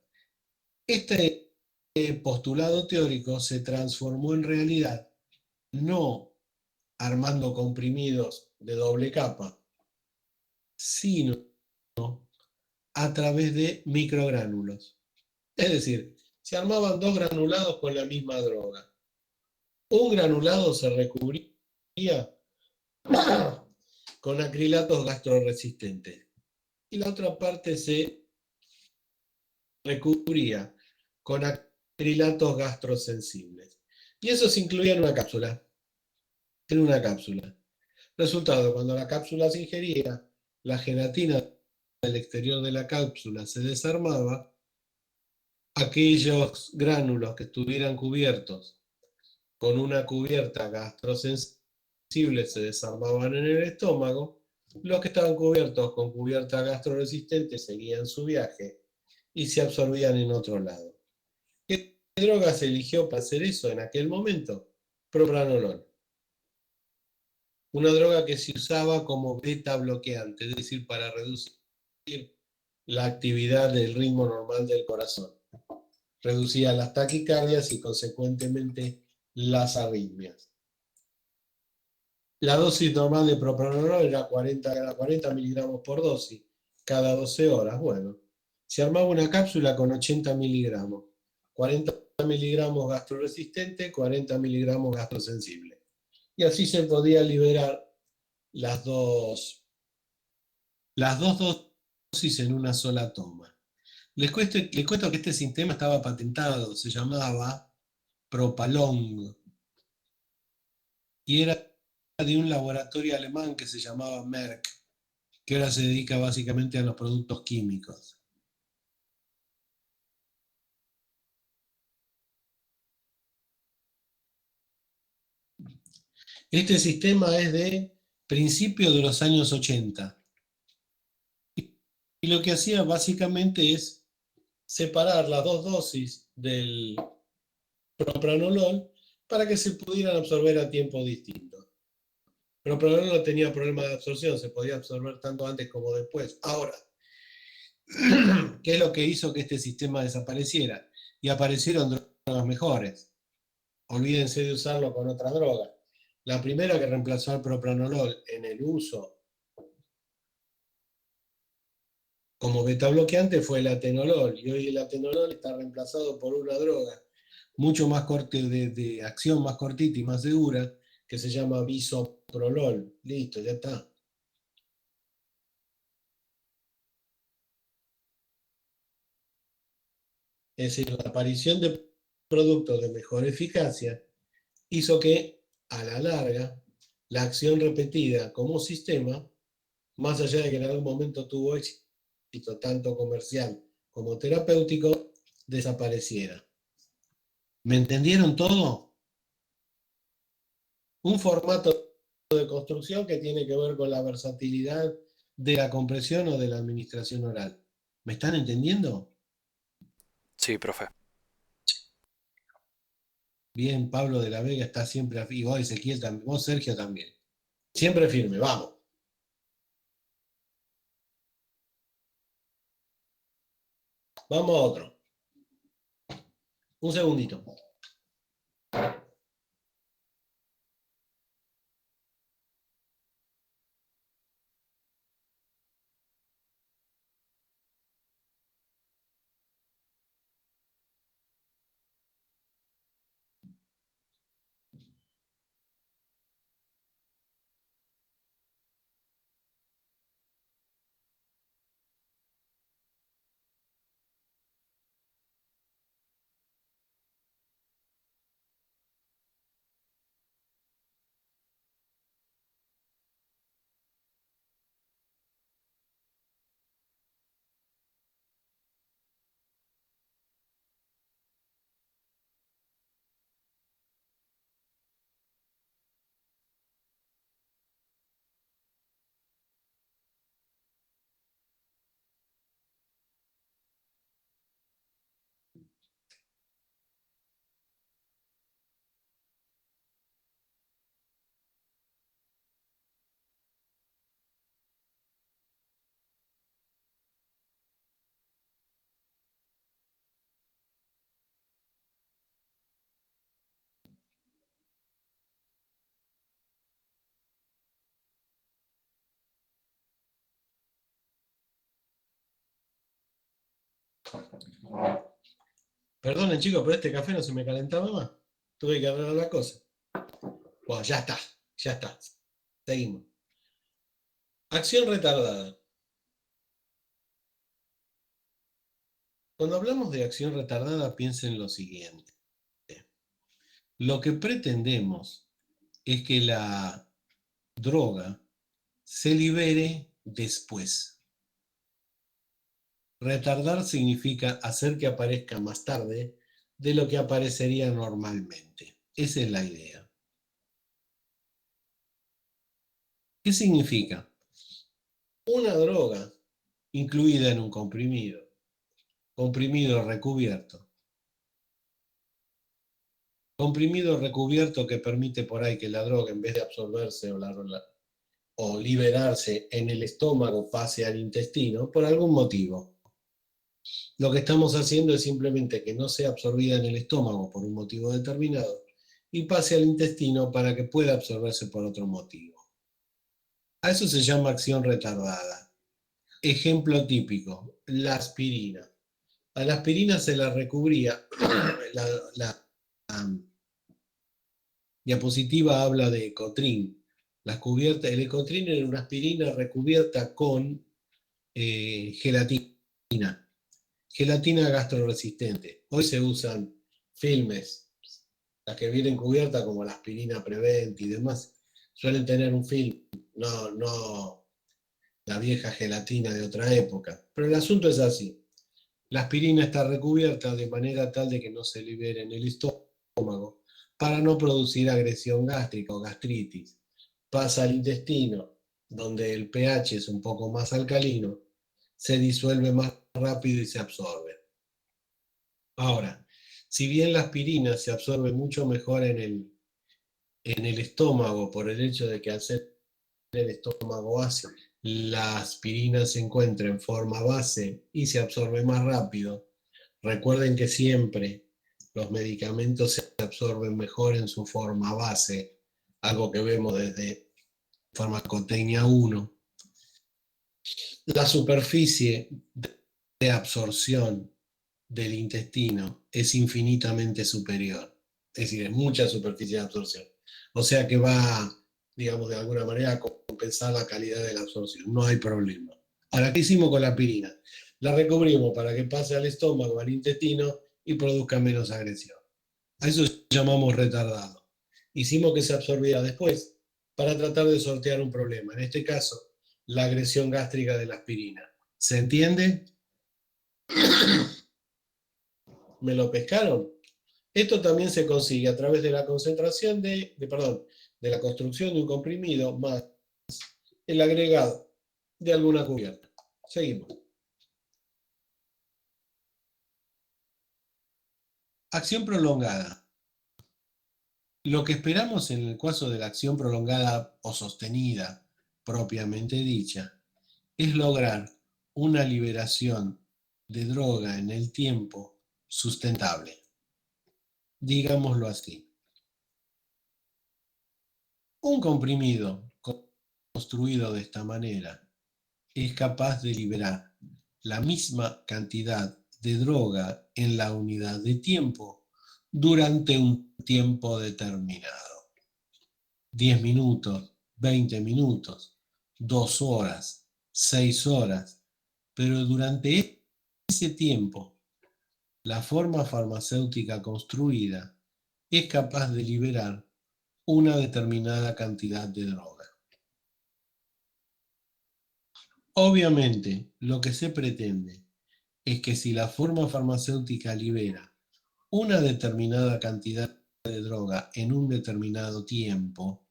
este postulado teórico se transformó en realidad no armando comprimidos de doble capa, sino a través de microgránulos. Es decir, se armaban dos granulados con la misma droga. Un granulado se recubría con acrilatos gastroresistentes y la otra parte se recubría con acrilatos gastrosensibles. Y eso se incluía en una cápsula. En una cápsula. Resultado, cuando la cápsula se ingería, la gelatina del exterior de la cápsula se desarmaba, aquellos gránulos que estuvieran cubiertos con una cubierta gastrosensible se desarmaban en el estómago, los que estaban cubiertos con cubierta gastroresistente seguían su viaje y se absorbían en otro lado. ¿Qué droga se eligió para hacer eso en aquel momento? Propranolol. Una droga que se usaba como beta bloqueante, es decir, para reducir la actividad del ritmo normal del corazón. Reducía las taquicardias y consecuentemente las arritmias. La dosis normal de propranolol era 40 miligramos por dosis, cada 12 horas. Bueno, se armaba una cápsula con 80 miligramos. 40 miligramos gastroresistente, 40 miligramos gastrosensible. Y así se podía liberar las dos dosis en una sola toma. Les cuento que este sistema estaba patentado, se llamaba Propalong, y era de un laboratorio alemán que se llamaba Merck, que ahora se dedica básicamente a los productos químicos. Este sistema es de principios de los años 80. Y lo que hacía básicamente es separar las dos dosis del propranolol para que se pudieran absorber a tiempo distinto. Propranolol no tenía problema de absorción, se podía absorber tanto antes como después. Ahora, ¿qué es lo que hizo que este sistema desapareciera? Y aparecieron drogas mejores. Olvídense de usarlo con otra droga. La primera que reemplazó al propranolol en el uso como betabloqueante fue el atenolol, y hoy el atenolol está reemplazado por una droga mucho más corte de acción, más cortita y más segura, que se llama bisoprolol. Listo, ya está. Es decir, la aparición de productos de mejor eficacia hizo que, a la larga, la acción repetida como sistema, más allá de que en algún momento tuvo éxito tanto comercial como terapéutico, desapareciera. ¿Me entendieron todo? Un formato de construcción que tiene que ver con la versatilidad de la compresión o de la administración oral. ¿Me están entendiendo? Sí, profe. Bien, Pablo de la Vega está siempre, y vos Ezequiel también, vos Sergio también. Siempre firme, vamos. Vamos a otro. Un segundito. Perdonen chicos, pero este café no se me calentaba más. Tuve que arreglar la cosa. Bueno, ya está, ya está. Seguimos. Acción retardada. Cuando hablamos de acción retardada, piensen lo siguiente. Lo que pretendemos es que la droga se libere después. Retardar significa hacer que aparezca más tarde de lo que aparecería normalmente. Esa es la idea. ¿Qué significa? Una droga incluida en un comprimido, comprimido recubierto. Comprimido recubierto que permite por ahí que la droga, en vez de absorberse o liberarse en el estómago, pase al intestino por algún motivo. Lo que estamos haciendo es simplemente que no sea absorbida en el estómago por un motivo determinado y pase al intestino para que pueda absorberse por otro motivo. A eso se llama acción retardada. Ejemplo típico, la aspirina. A la aspirina se la recubría, la diapositiva habla de Ecotrin. El Ecotrin era una aspirina recubierta con gelatina, gelatina gastroresistente. Hoy se usan filmes, las que vienen cubiertas como la aspirina Prevent y demás, suelen tener un film, no la vieja gelatina de otra época. Pero el asunto es así. La aspirina está recubierta de manera tal de que no se libere en el estómago para no producir agresión gástrica o gastritis. Pasa al intestino, donde el pH es un poco más alcalino, se disuelve más rápido y se absorbe. Ahora, si bien la aspirina se absorbe mucho mejor en el estómago por el hecho de que al ser el estómago ácido, la aspirina se encuentra en forma base y se absorbe más rápido. Recuerden que siempre los medicamentos se absorben mejor en su forma base, algo que vemos desde farmacotecnia 1. La superficie de absorción del intestino es infinitamente superior, es decir, es mucha superficie de absorción. O sea que va, digamos, de alguna manera a compensar la calidad de la absorción, no hay problema. Ahora, ¿qué hicimos con la aspirina? La recubrimos para que pase al estómago, al intestino y produzca menos agresión. A eso llamamos retardado. Hicimos que se absorbiera después para tratar de sortear un problema, en este caso, la agresión gástrica de la aspirina. ¿Se entiende? ¿Me lo pescaron? Esto también se consigue a través de la concentración de la construcción de un comprimido más el agregado de alguna cubierta. Seguimos. Acción prolongada. Lo que esperamos en el caso de la acción prolongada o sostenida, propiamente dicha, es lograr una liberación de droga en el tiempo sustentable. Digámoslo así. Un comprimido construido de esta manera es capaz de liberar la misma cantidad de droga en la unidad de tiempo durante un tiempo determinado. 10 minutos, 20 minutos, 2 horas, 6 horas, pero durante ese tiempo, la forma farmacéutica construida es capaz de liberar una determinada cantidad de droga. Obviamente, lo que se pretende es que si la forma farmacéutica libera una determinada cantidad de droga en un determinado tiempo,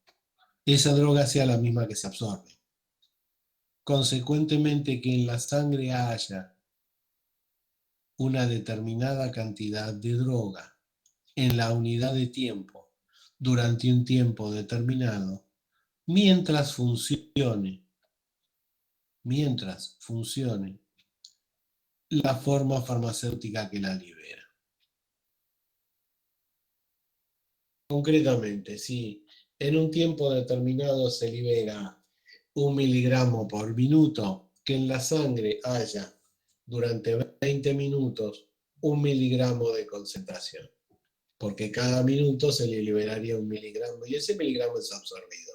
esa droga sea la misma que se absorbe. Consecuentemente, que en la sangre haya una determinada cantidad de droga en la unidad de tiempo durante un tiempo determinado, mientras funcione la forma farmacéutica que la libera. Concretamente, si en un tiempo determinado se libera 1 miligramo por minuto, que en la sangre haya durante 20 minutos 1 miligramo de concentración, porque cada minuto se le liberaría 1 miligramo y ese miligramo es absorbido.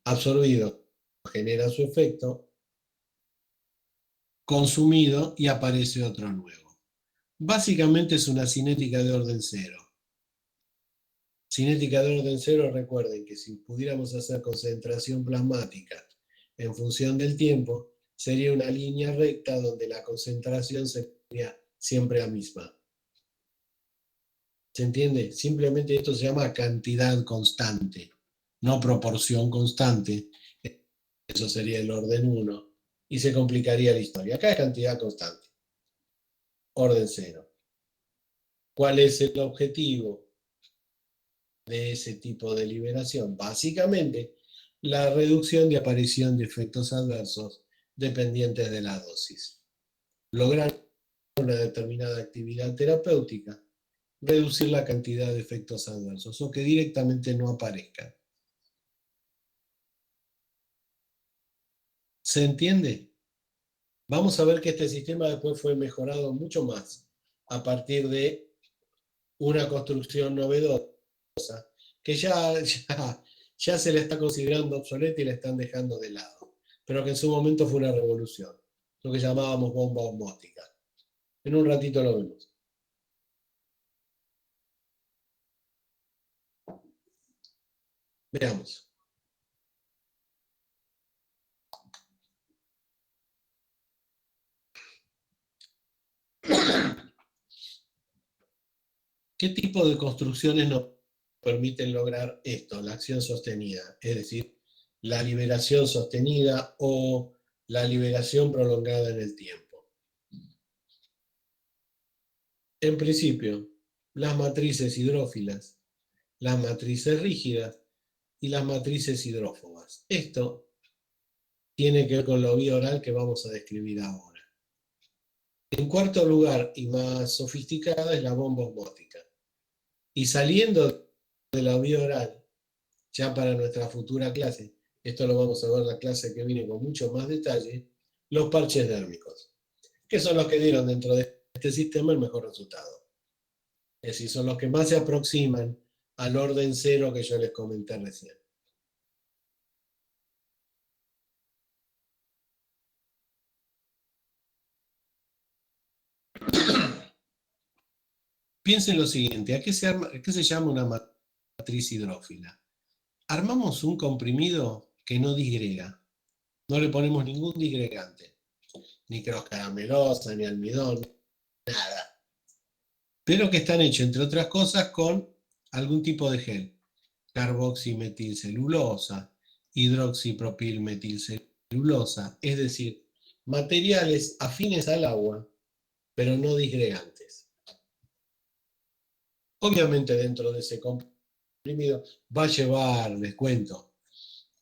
Absorbido genera su efecto, consumido y aparece otro nuevo. Básicamente es una cinética de orden cero. Cinética de orden cero, recuerden que si pudiéramos hacer concentración plasmática en función del tiempo, sería una línea recta donde la concentración sería siempre la misma. ¿Se entiende? Simplemente esto se llama cantidad constante, no proporción constante. Eso sería el orden 1 y se complicaría la historia. Acá es cantidad constante, orden 0. ¿Cuál es el objetivo de ese tipo de liberación? Básicamente, la reducción de aparición de efectos adversos dependientes de la dosis. Lograr una determinada actividad terapéutica, reducir la cantidad de efectos adversos o que directamente no aparezcan. ¿Se entiende? Vamos a ver que este sistema después fue mejorado mucho más a partir de una construcción novedosa que ya se le está considerando obsoleta y la están dejando de lado, pero que en su momento fue una revolución, lo que llamábamos bomba osmótica. En un ratito lo vemos. Veamos. ¿Qué tipo de construcciones nos permiten lograr esto, la acción sostenida, es decir, la liberación sostenida o la liberación prolongada en el tiempo. En principio, las matrices hidrófilas, las matrices rígidas y las matrices hidrófobas. Esto tiene que ver con la vía oral que vamos a describir ahora. En cuarto lugar, y más sofisticada, es la bomba osmótica. Y saliendo de la vía oral, ya para nuestra futura clase, esto lo vamos a ver la clase que viene con mucho más detalle, los parches dérmicos, que son los que dieron dentro de este sistema el mejor resultado. Es decir, son los que más se aproximan al orden cero que yo les comenté recién. Piensen lo siguiente, ¿a qué se llama una matriz hidrófila? Armamos un comprimido que no disgrega, no le ponemos ningún disgregante, ni crosca melosa, ni almidón, nada. Pero que están hechos, entre otras cosas, con algún tipo de gel. Carboximetilcelulosa, hidroxipropilmetilcelulosa, es decir, materiales afines al agua, pero no disgregantes. Obviamente dentro de ese comprimido va a llevar, les cuento,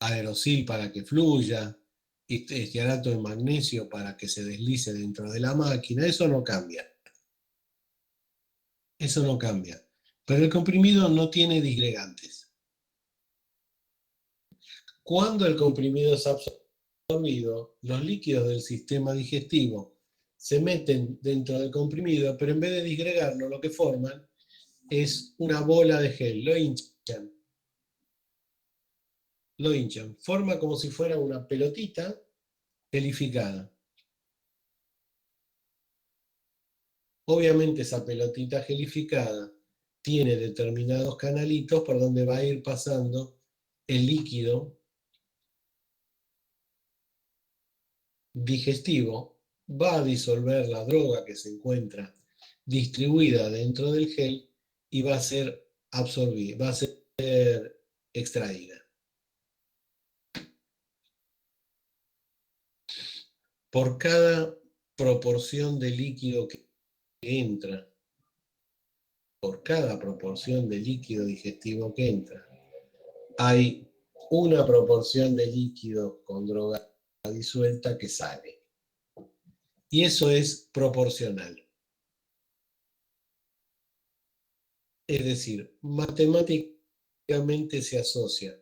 aerosil para que fluya, estearato de magnesio para que se deslice dentro de la máquina, eso no cambia. Eso no cambia. Pero el comprimido no tiene disgregantes. Cuando el comprimido es absorbido, los líquidos del sistema digestivo se meten dentro del comprimido, pero en vez de disgregarlo, lo que forman es una bola de gel, lo hinchan. Lo hinchan. Forma como si fuera una pelotita gelificada. Obviamente esa pelotita gelificada tiene determinados canalitos por donde va a ir pasando el líquido digestivo, va a disolver la droga que se encuentra distribuida dentro del gel y va a ser absorbida, va a ser extraída. Por cada proporción de líquido que entra, por cada proporción de líquido digestivo que entra, hay una proporción de líquido con droga disuelta que sale. Y eso es proporcional. Es decir, matemáticamente se asocia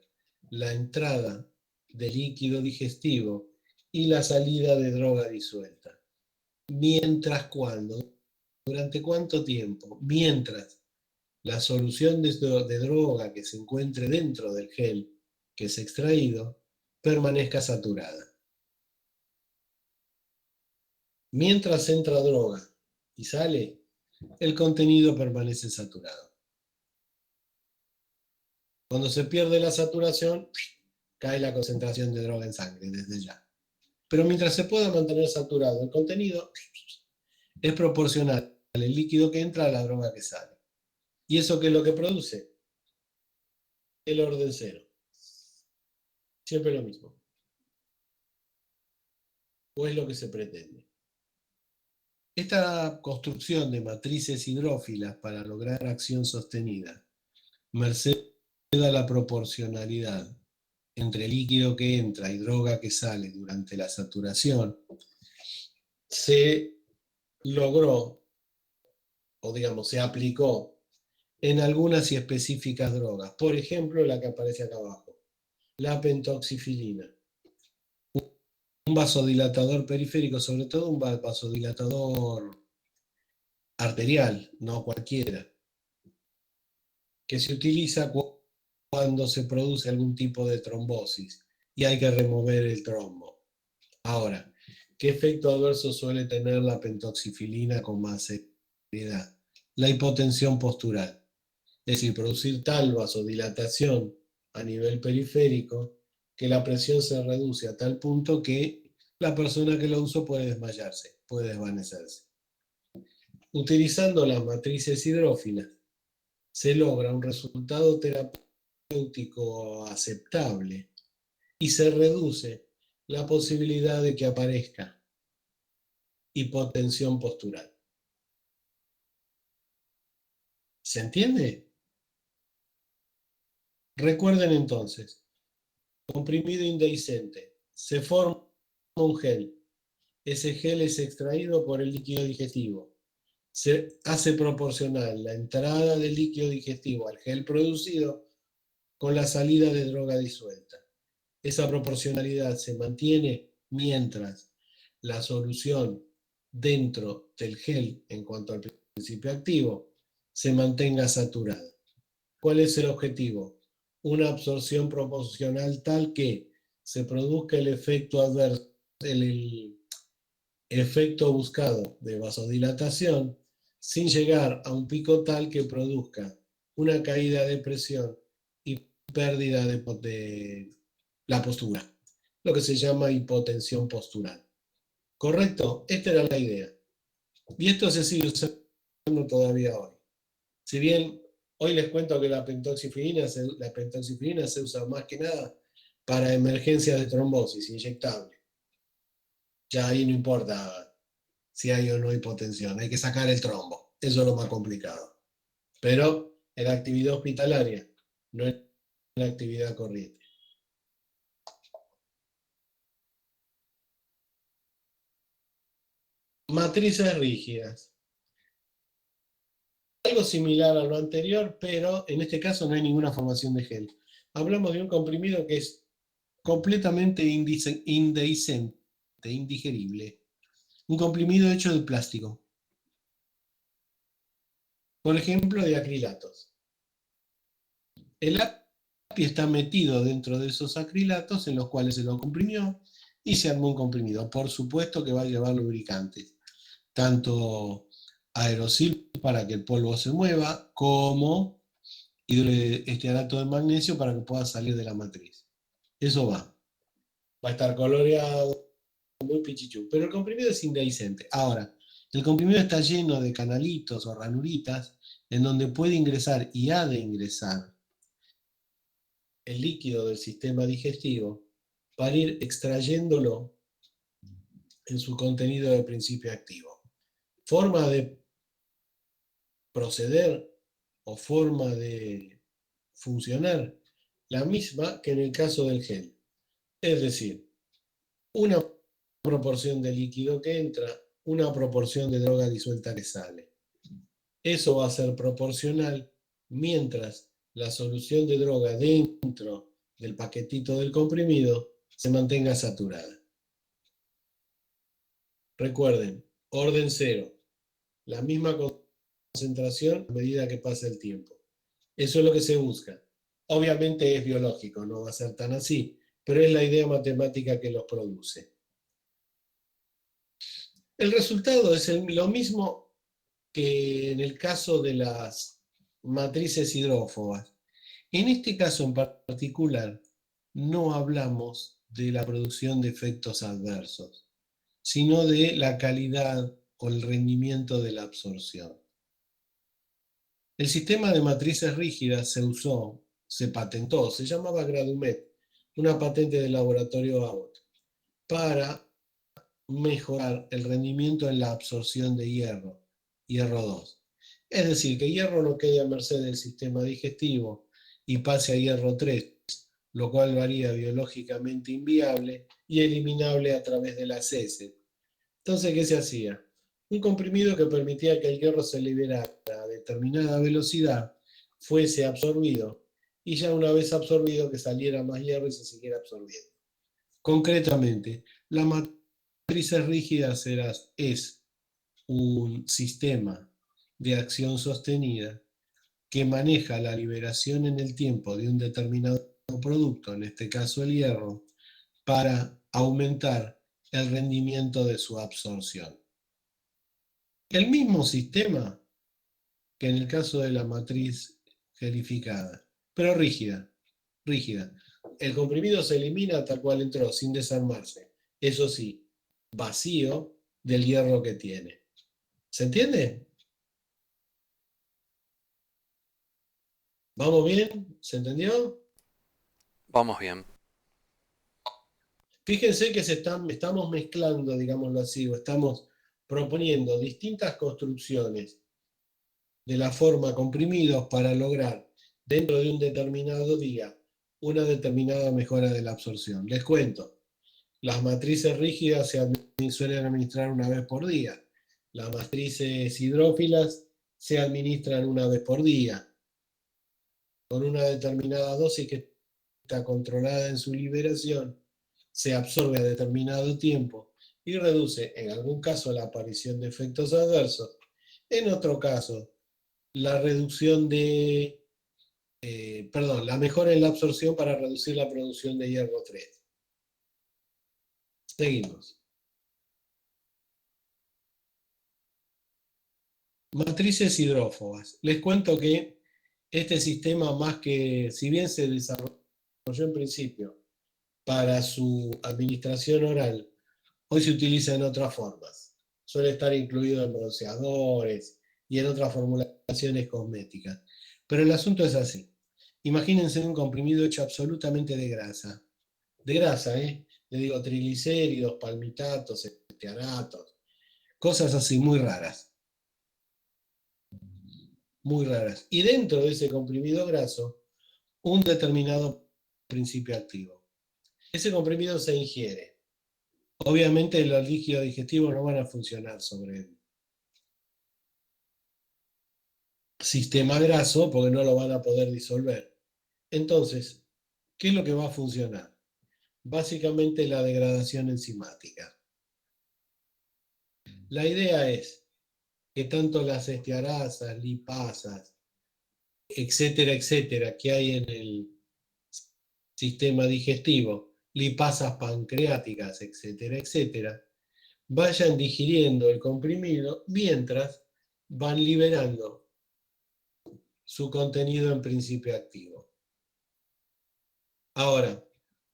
la entrada de líquido digestivo y la salida de droga disuelta. Mientras cuando, ¿durante cuánto tiempo? Mientras la solución de droga que se encuentre dentro del gel que es extraído permanezca saturada. Mientras entra droga y sale, el contenido permanece saturado. Cuando se pierde la saturación, cae la concentración de droga en sangre desde ya. Pero mientras se pueda mantener saturado el contenido, es proporcional el líquido que entra a la droga que sale. ¿Y eso qué es lo que produce? El orden cero. Siempre lo mismo. O es lo que se pretende. Esta construcción de matrices hidrófilas para lograr acción sostenida, merced a la proporcionalidad entre líquido que entra y droga que sale durante la saturación, se logró, o digamos, se aplicó en algunas y específicas drogas. Por ejemplo, la que aparece acá abajo, la pentoxifilina. Un vasodilatador periférico, sobre todo un vasodilatador arterial, no cualquiera, que se utiliza cuando se produce algún tipo de trombosis y hay que remover el trombo. Ahora, ¿qué efecto adverso suele tener la pentoxifilina con más seriedad? La hipotensión postural. Es decir, producir tal vasodilatación a nivel periférico que la presión se reduce a tal punto que la persona que lo usa puede desmayarse, puede desvanecerse. Utilizando las matrices hidrófilas, se logra un resultado terapéutico aceptable y se reduce la posibilidad de que aparezca hipotensión postural. ¿Se entiende? Recuerden entonces, comprimido indehiscente, se forma un gel. Ese gel es extraído por el líquido digestivo. Se hace proporcional la entrada del líquido digestivo al gel producido con la salida de droga disuelta. Esa proporcionalidad se mantiene mientras la solución dentro del gel, en cuanto al principio activo, se mantenga saturada. ¿Cuál es el objetivo? Una absorción proporcional tal que se produzca el efecto adverso, el efecto buscado de vasodilatación, sin llegar a un pico tal que produzca una caída de presión y pérdida de la postura, lo que se llama hipotensión postural. ¿Correcto? Esta era la idea. Y esto se sigue usando todavía hoy. Si bien hoy les cuento que la pentoxifilina se usa más que nada para emergencias de trombosis inyectable. Ya ahí no importa si hay o no hipotensión, hay que sacar el trombo. Eso es lo más complicado. Pero en la actividad hospitalaria, no en la actividad corriente. Matrices rígidas. Algo similar a lo anterior, pero en este caso no hay ninguna formación de gel. Hablamos de un comprimido que es completamente indehiscente, indigerible. Un comprimido hecho de plástico. Por ejemplo, de acrilatos. El apio está metido dentro de esos acrilatos en los cuales se lo comprimió y se armó un comprimido. Por supuesto que va a llevar lubricantes, tanto aerosil para que el polvo se mueva, como hidroestiarato de magnesio para que pueda salir de la matriz. Eso va. Va a estar coloreado, muy pichichú. Pero el comprimido es indehiscente. Ahora, el comprimido está lleno de canalitos o ranuritas en donde puede ingresar y ha de ingresar el líquido del sistema digestivo para ir extrayéndolo en su contenido de principio activo. Forma de proceder o forma de funcionar la misma que en el caso del gel. Es decir, una proporción de líquido que entra, una proporción de droga disuelta que sale. Eso va a ser proporcional mientras la solución de droga dentro del paquetito del comprimido se mantenga saturada. Recuerden, orden cero, la misma concentración a medida que pasa el tiempo. Eso es lo que se busca. Obviamente es biológico, no va a ser tan así, pero es la idea matemática que los produce. El resultado es lo mismo que en el caso de las matrices hidrófobas. En este caso en particular, no hablamos de la producción de efectos adversos, sino de la calidad o el rendimiento de la absorción. El sistema de matrices rígidas se usó, se patentó, se llamaba Gradumet, una patente del laboratorio Abbott, para mejorar el rendimiento en la absorción de hierro, hierro 2. Es decir, que hierro no quede a merced del sistema digestivo y pase a hierro 3, lo cual lo haría biológicamente inviable y eliminable a través de las heces. Entonces, ¿qué se hacía? Un comprimido que permitía que el hierro se liberara a determinada velocidad, fuese absorbido, y ya una vez absorbido que saliera más hierro y se siguiera absorbiendo. Concretamente, la matrices rígidas es un sistema de acción sostenida que maneja la liberación en el tiempo de un determinado producto, en este caso el hierro, para aumentar el rendimiento de su absorción. El mismo sistema que en el caso de la matriz gelificada, pero rígida, rígida. El comprimido se elimina tal cual entró, sin desarmarse. Eso sí, vacío del hierro que tiene. ¿Se entiende? ¿Vamos bien? ¿Se entendió? Vamos bien. Fíjense que estamos mezclando, digámoslo así, o estamos proponiendo distintas construcciones de la forma comprimidos para lograr dentro de un determinado día una determinada mejora de la absorción. Les cuento, las matrices rígidas suelen administrar una vez por día, las matrices hidrófilas se administran una vez por día, con una determinada dosis que está controlada en su liberación, se absorbe a determinado tiempo y reduce en algún caso la aparición de efectos adversos, en otro caso la reducción de, la mejora en la absorción para reducir la producción de hierro 3. Seguimos. Matrices hidrófobas. Les cuento que este sistema, más que, si bien se desarrolló en principio para su administración oral, hoy se utiliza en otras formas. Suele estar incluido en bronceadores y en otras formulaciones cosméticas. Pero el asunto es así. Imagínense un comprimido hecho absolutamente de grasa. De grasa, ¿eh? Le digo triglicéridos, palmitatos, estearatos, cosas así muy raras. Muy raras. Y dentro de ese comprimido graso, un determinado principio activo. Ese comprimido se ingiere. Obviamente los líquidos digestivos no van a funcionar sobre el sistema graso porque no lo van a poder disolver. Entonces, ¿qué es lo que va a funcionar? Básicamente la degradación enzimática. La idea es que tanto las estearasas, lipasas, etcétera, etcétera, que hay en el sistema digestivo, lipasas pancreáticas, etcétera, etcétera, vayan digiriendo el comprimido mientras van liberando su contenido en principio activo. Ahora,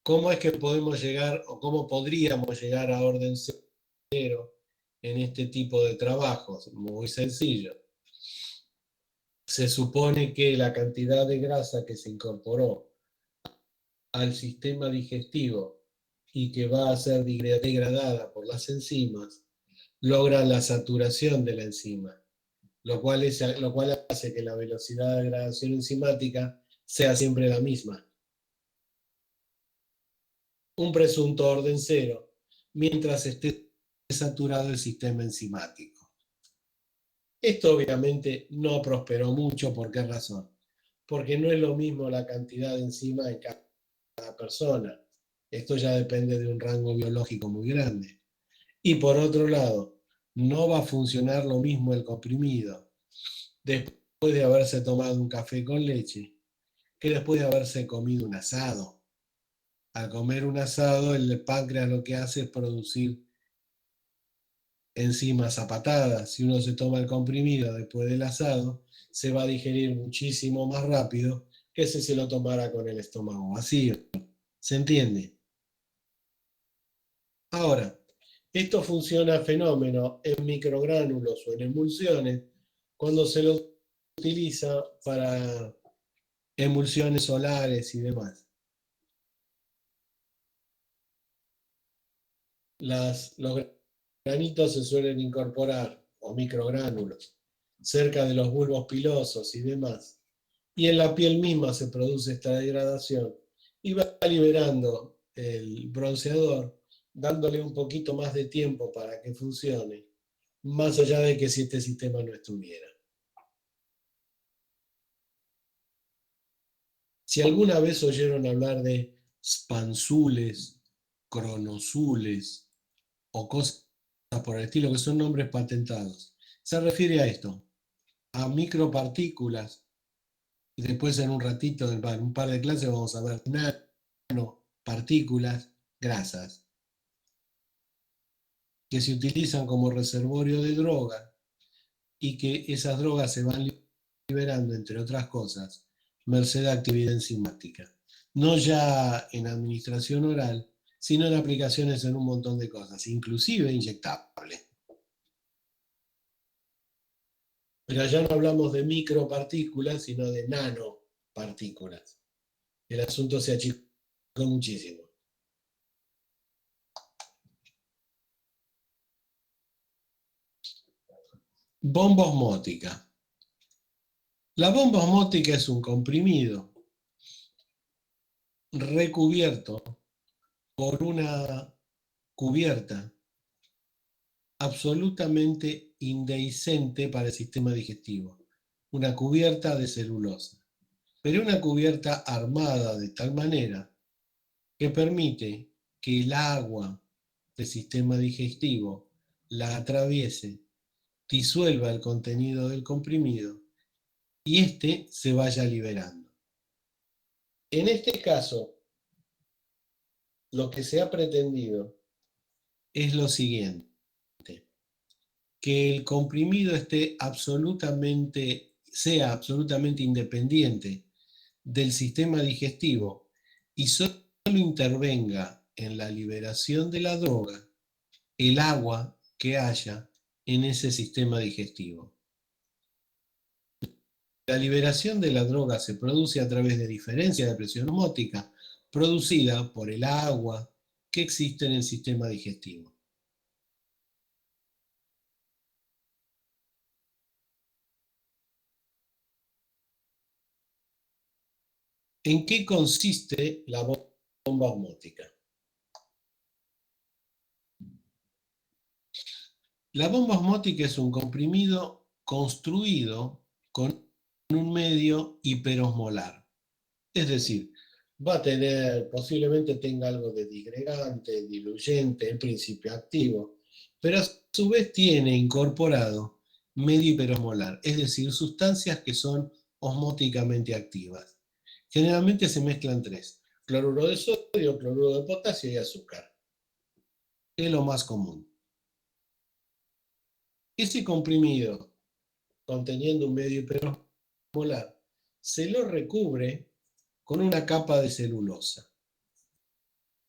¿cómo es que podemos llegar o cómo podríamos llegar a orden cero en este tipo de trabajos? Muy sencillo. Se supone que la cantidad de grasa que se incorporó al sistema digestivo y que va a ser degradada por las enzimas, logra la saturación de la enzima, lo cual hace que la velocidad de degradación enzimática sea siempre la misma. Un presunto orden cero, mientras esté saturado el sistema enzimático. Esto obviamente no prosperó mucho. ¿Por qué razón? Porque no es lo mismo la cantidad de enzima en cada persona. Esto ya depende de un rango biológico muy grande. Y por otro lado, no va a funcionar lo mismo el comprimido después de haberse tomado un café con leche que después de haberse comido un asado. Al comer un asado, el páncreas lo que hace es producir enzimas a patadas. Si uno se toma el comprimido después del asado, se va a digerir muchísimo más rápido que si se lo tomara con el estómago vacío. ¿Se entiende? Ahora, esto funciona fenómeno en microgránulos o en emulsiones cuando se lo utiliza para emulsiones solares y demás. Los granitos se suelen incorporar, o microgránulos, cerca de los bulbos pilosos y demás. Y en la piel misma se produce esta degradación y va liberando el bronceador, dándole un poquito más de tiempo para que funcione, más allá de que si este sistema no estuviera. Si alguna vez oyeron hablar de spanzules, cronozules o cosas por el estilo, que son nombres patentados, se refiere a esto, a micropartículas, y después en un ratito, en un par de clases, vamos a ver nanopartículas grasas, que se utilizan como reservorio de droga y que esas drogas se van liberando, entre otras cosas, merced a actividad enzimática. No ya en administración oral, sino en aplicaciones en un montón de cosas, inclusive inyectables. Pero ya no hablamos de micropartículas, sino de nano partículas. El asunto se achicó muchísimo. Bomba osmótica. La bomba osmótica es un comprimido recubierto por una cubierta absolutamente indehiscente para el sistema digestivo, una cubierta de celulosa, pero una cubierta armada de tal manera que permite que el agua del sistema digestivo la atraviese, disuelva el contenido del comprimido y éste se vaya liberando. En este caso, lo que se ha pretendido es lo siguiente: que el comprimido sea absolutamente independiente del sistema digestivo y solo intervenga en la liberación de la droga el agua que haya en ese sistema digestivo. La liberación de la droga se produce a través de diferencia de presión osmótica producida por el agua que existe en el sistema digestivo. ¿En qué consiste la bomba osmótica? La bomba osmótica es un comprimido construido con un medio hiperosmolar. Es decir, va a tener, posiblemente tenga algo de disgregante, diluyente, en principio activo, pero a su vez tiene incorporado medio hiperosmolar, es decir, sustancias que son osmóticamente activas. Generalmente se mezclan tres: cloruro de sodio, cloruro de potasio y azúcar. Es lo más común. Ese comprimido, conteniendo un medio hiperosmolar, se lo recubre con una capa de celulosa.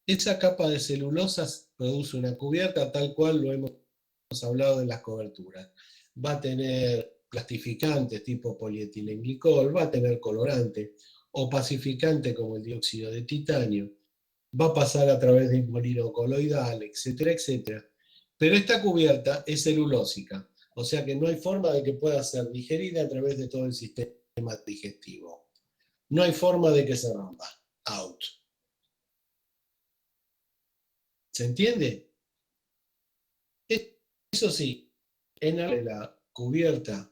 Esa capa de celulosa produce una cubierta tal cual lo hemos hablado en las coberturas. Va a tener plastificantes tipo polietilenglicol, va a tener colorante, opacificante como el dióxido de titanio, va a pasar a través de molino coloidal, etcétera, etcétera. Pero esta cubierta es celulósica, o sea que no hay forma de que pueda ser digerida a través de todo el sistema digestivo. No hay forma de que se rompa. Out. ¿Se entiende? Eso sí, en la cubierta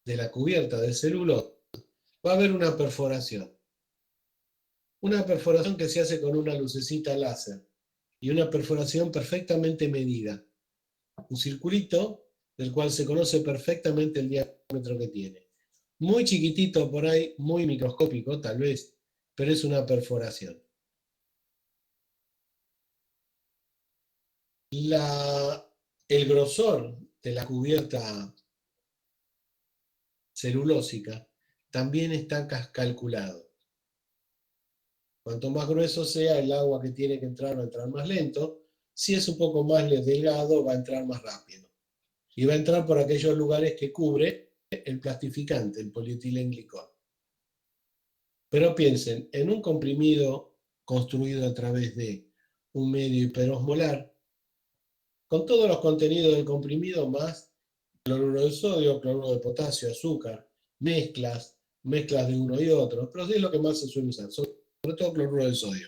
de celulosa va a haber una perforación. Una perforación que se hace con una lucecita láser y una perforación perfectamente medida. Un circulito del cual se conoce perfectamente el diámetro que tiene. Muy chiquitito por ahí, muy microscópico tal vez, pero es una perforación. El grosor de la cubierta celulósica también está calculado. Cuanto más grueso sea el agua que tiene que entrar, va a entrar más lento. Si es un poco más delgado, va a entrar más rápido. Y va a entrar por aquellos lugares que cubre el plastificante, el polietilenglicol. Pero piensen, en un comprimido construido a través de un medio hiperosmolar, con todos los contenidos del comprimido más cloruro de sodio, cloruro de potasio, azúcar, mezclas de uno y otro, pero sí es lo que más se suele usar, sobre todo cloruro de sodio.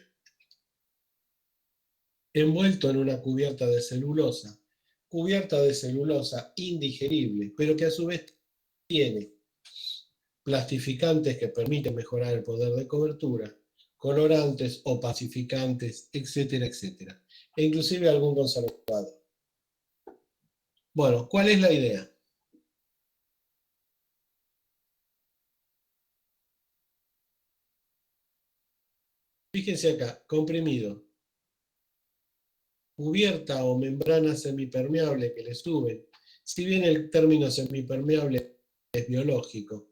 Envuelto en una cubierta de celulosa indigerible, pero que a su vez tiene plastificantes que permiten mejorar el poder de cobertura, colorantes, opacificantes, etcétera, etcétera, e inclusive algún conservador. Bueno, ¿cuál es la idea? Fíjense acá, comprimido, cubierta o membrana semipermeable que le suben. Si bien el término semipermeable es biológico,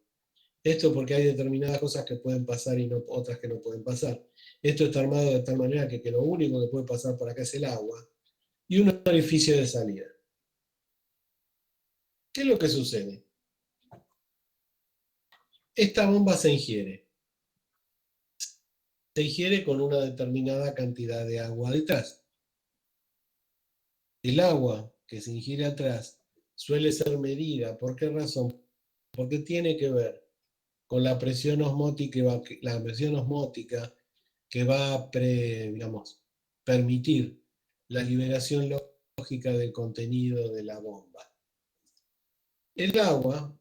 esto porque hay determinadas cosas que pueden pasar y no, otras que no pueden pasar. Esto está armado de tal manera que lo único que puede pasar por acá es el agua y un orificio de salida. ¿Qué es lo que sucede? esta bomba se ingiere. Se ingiere con una determinada cantidad de agua detrás. El agua que se ingiere atrás suele ser medida. ¿Por qué razón? Porque tiene que ver con la presión osmótica, que va a permitir la liberación lógica del contenido de la bomba. El agua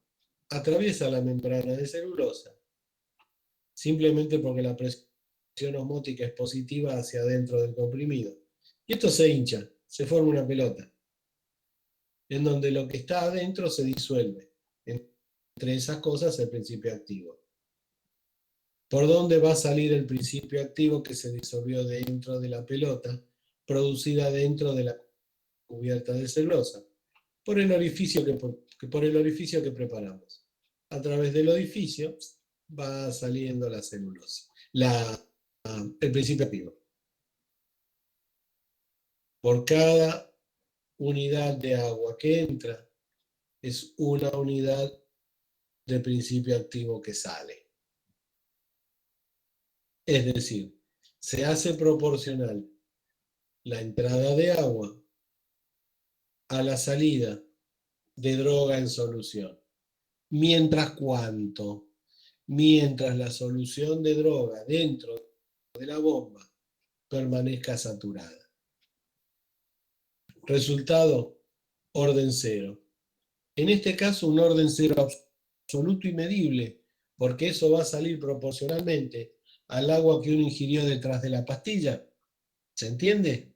atraviesa la membrana de celulosa simplemente porque la presión osmótica es positiva hacia adentro del comprimido. Y esto se hincha, se forma una pelota, en donde lo que está adentro se disuelve. Entre esas cosas, el principio activo. ¿Por dónde va a salir el principio activo que se disolvió dentro de la pelota, producida dentro de la cubierta de celulosa? Por el orificio que preparamos. A través del orificio va saliendo la celulosa, el principio activo. Por cada unidad de agua que entra, es una unidad de principio activo que sale. Es decir, se hace proporcional la entrada de agua a la salida de droga en solución. ¿Mientras cuánto? Mientras la solución de droga dentro de la bomba permanezca saturada. Resultado, orden cero. En este caso, un orden cero absoluto y medible, porque eso va a salir proporcionalmente al agua que uno ingirió detrás de la pastilla. ¿Se entiende?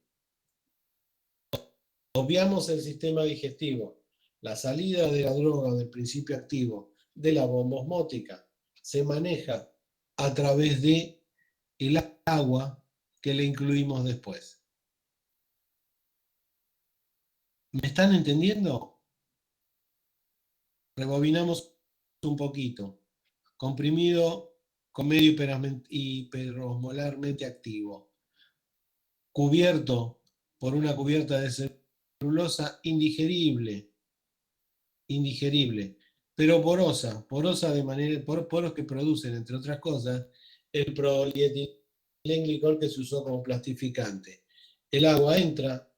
Obviamos el sistema digestivo. La salida de la droga o del principio activo de la bomba osmótica se maneja a través de el agua que le incluimos después. ¿Me están entendiendo? Rebobinamos un poquito. Comprimido con medio hiperosmolarmente activo. Cubierto por una cubierta de celulosa indigerible, pero porosa de manera, poros que producen, entre otras cosas, el polietilenglicol que se usó como plastificante. El agua entra,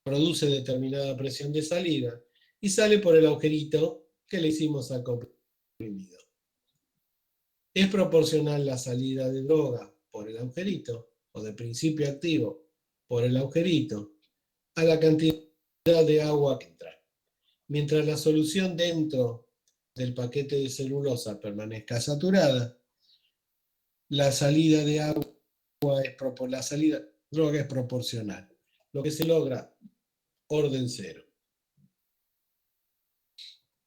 produce determinada presión de salida y sale por el agujerito que le hicimos al comprimido. Es proporcional la salida de droga por el agujerito o de principio activo por el agujerito a la cantidad de agua que entra. Mientras la solución dentro del paquete de celulosa permanezca saturada, la salida de la salida de droga es proporcional. Lo que se logra, orden cero.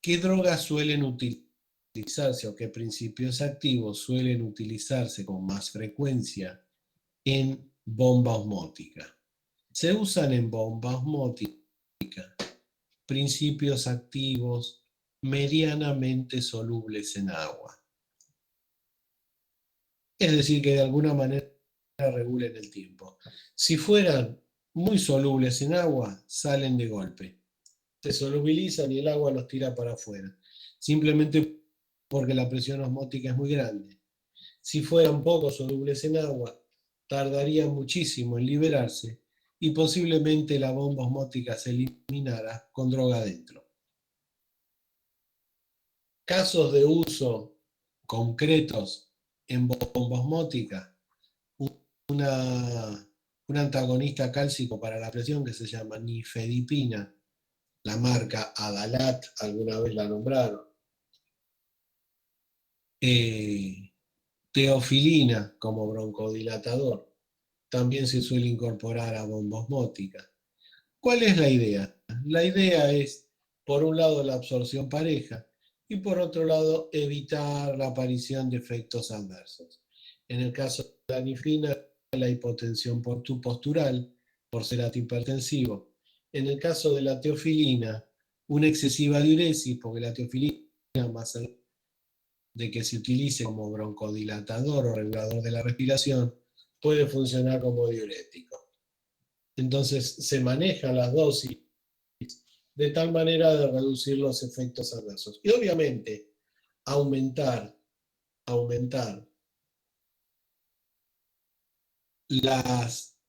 ¿Qué drogas suelen utilizarse o qué principios activos suelen utilizarse con más frecuencia en bomba osmótica? Se usan en bomba osmótica principios activos medianamente solubles en agua. Es decir, que de alguna manera regulen el tiempo. Si fueran muy solubles en agua, salen de golpe. Se solubilizan y el agua los tira para afuera. Simplemente porque la presión osmótica es muy grande. Si fueran poco solubles en agua, tardarían muchísimo en liberarse y posiblemente la bomba osmótica se eliminara con droga adentro. Casos de uso concretos en bomba osmótica, un antagonista cálcico para la presión que se llama nifedipina, la marca Adalat, alguna vez la nombraron. Teofilina como broncodilatador, también se suele incorporar a bomba osmótica. ¿Cuál es la idea? La idea es, por un lado, la absorción pareja y por otro lado, evitar la aparición de efectos adversos. En el caso de la nifina, la hipotensión postural, por ser antihipertensivo. En el caso de la teofilina, una excesiva diuresis, porque la teofilina, más allá de que se utilice como broncodilatador o regulador de la respiración, puede funcionar como diurético. Entonces se manejan las dosis de tal manera de reducir los efectos adversos. Y obviamente aumentar aumentar las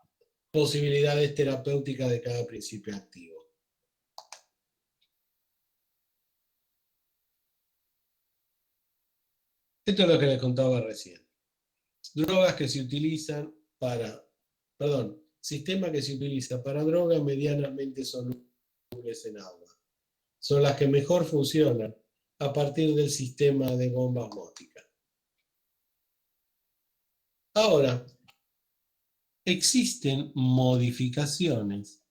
posibilidades terapéuticas de cada principio activo. Esto es lo que les contaba recién. Drogas que se utilizan para, perdón, sistema que se utiliza para drogas medianamente solubles en agua. Son las que mejor funcionan a partir del sistema de bomba osmótica. Ahora, existen modificaciones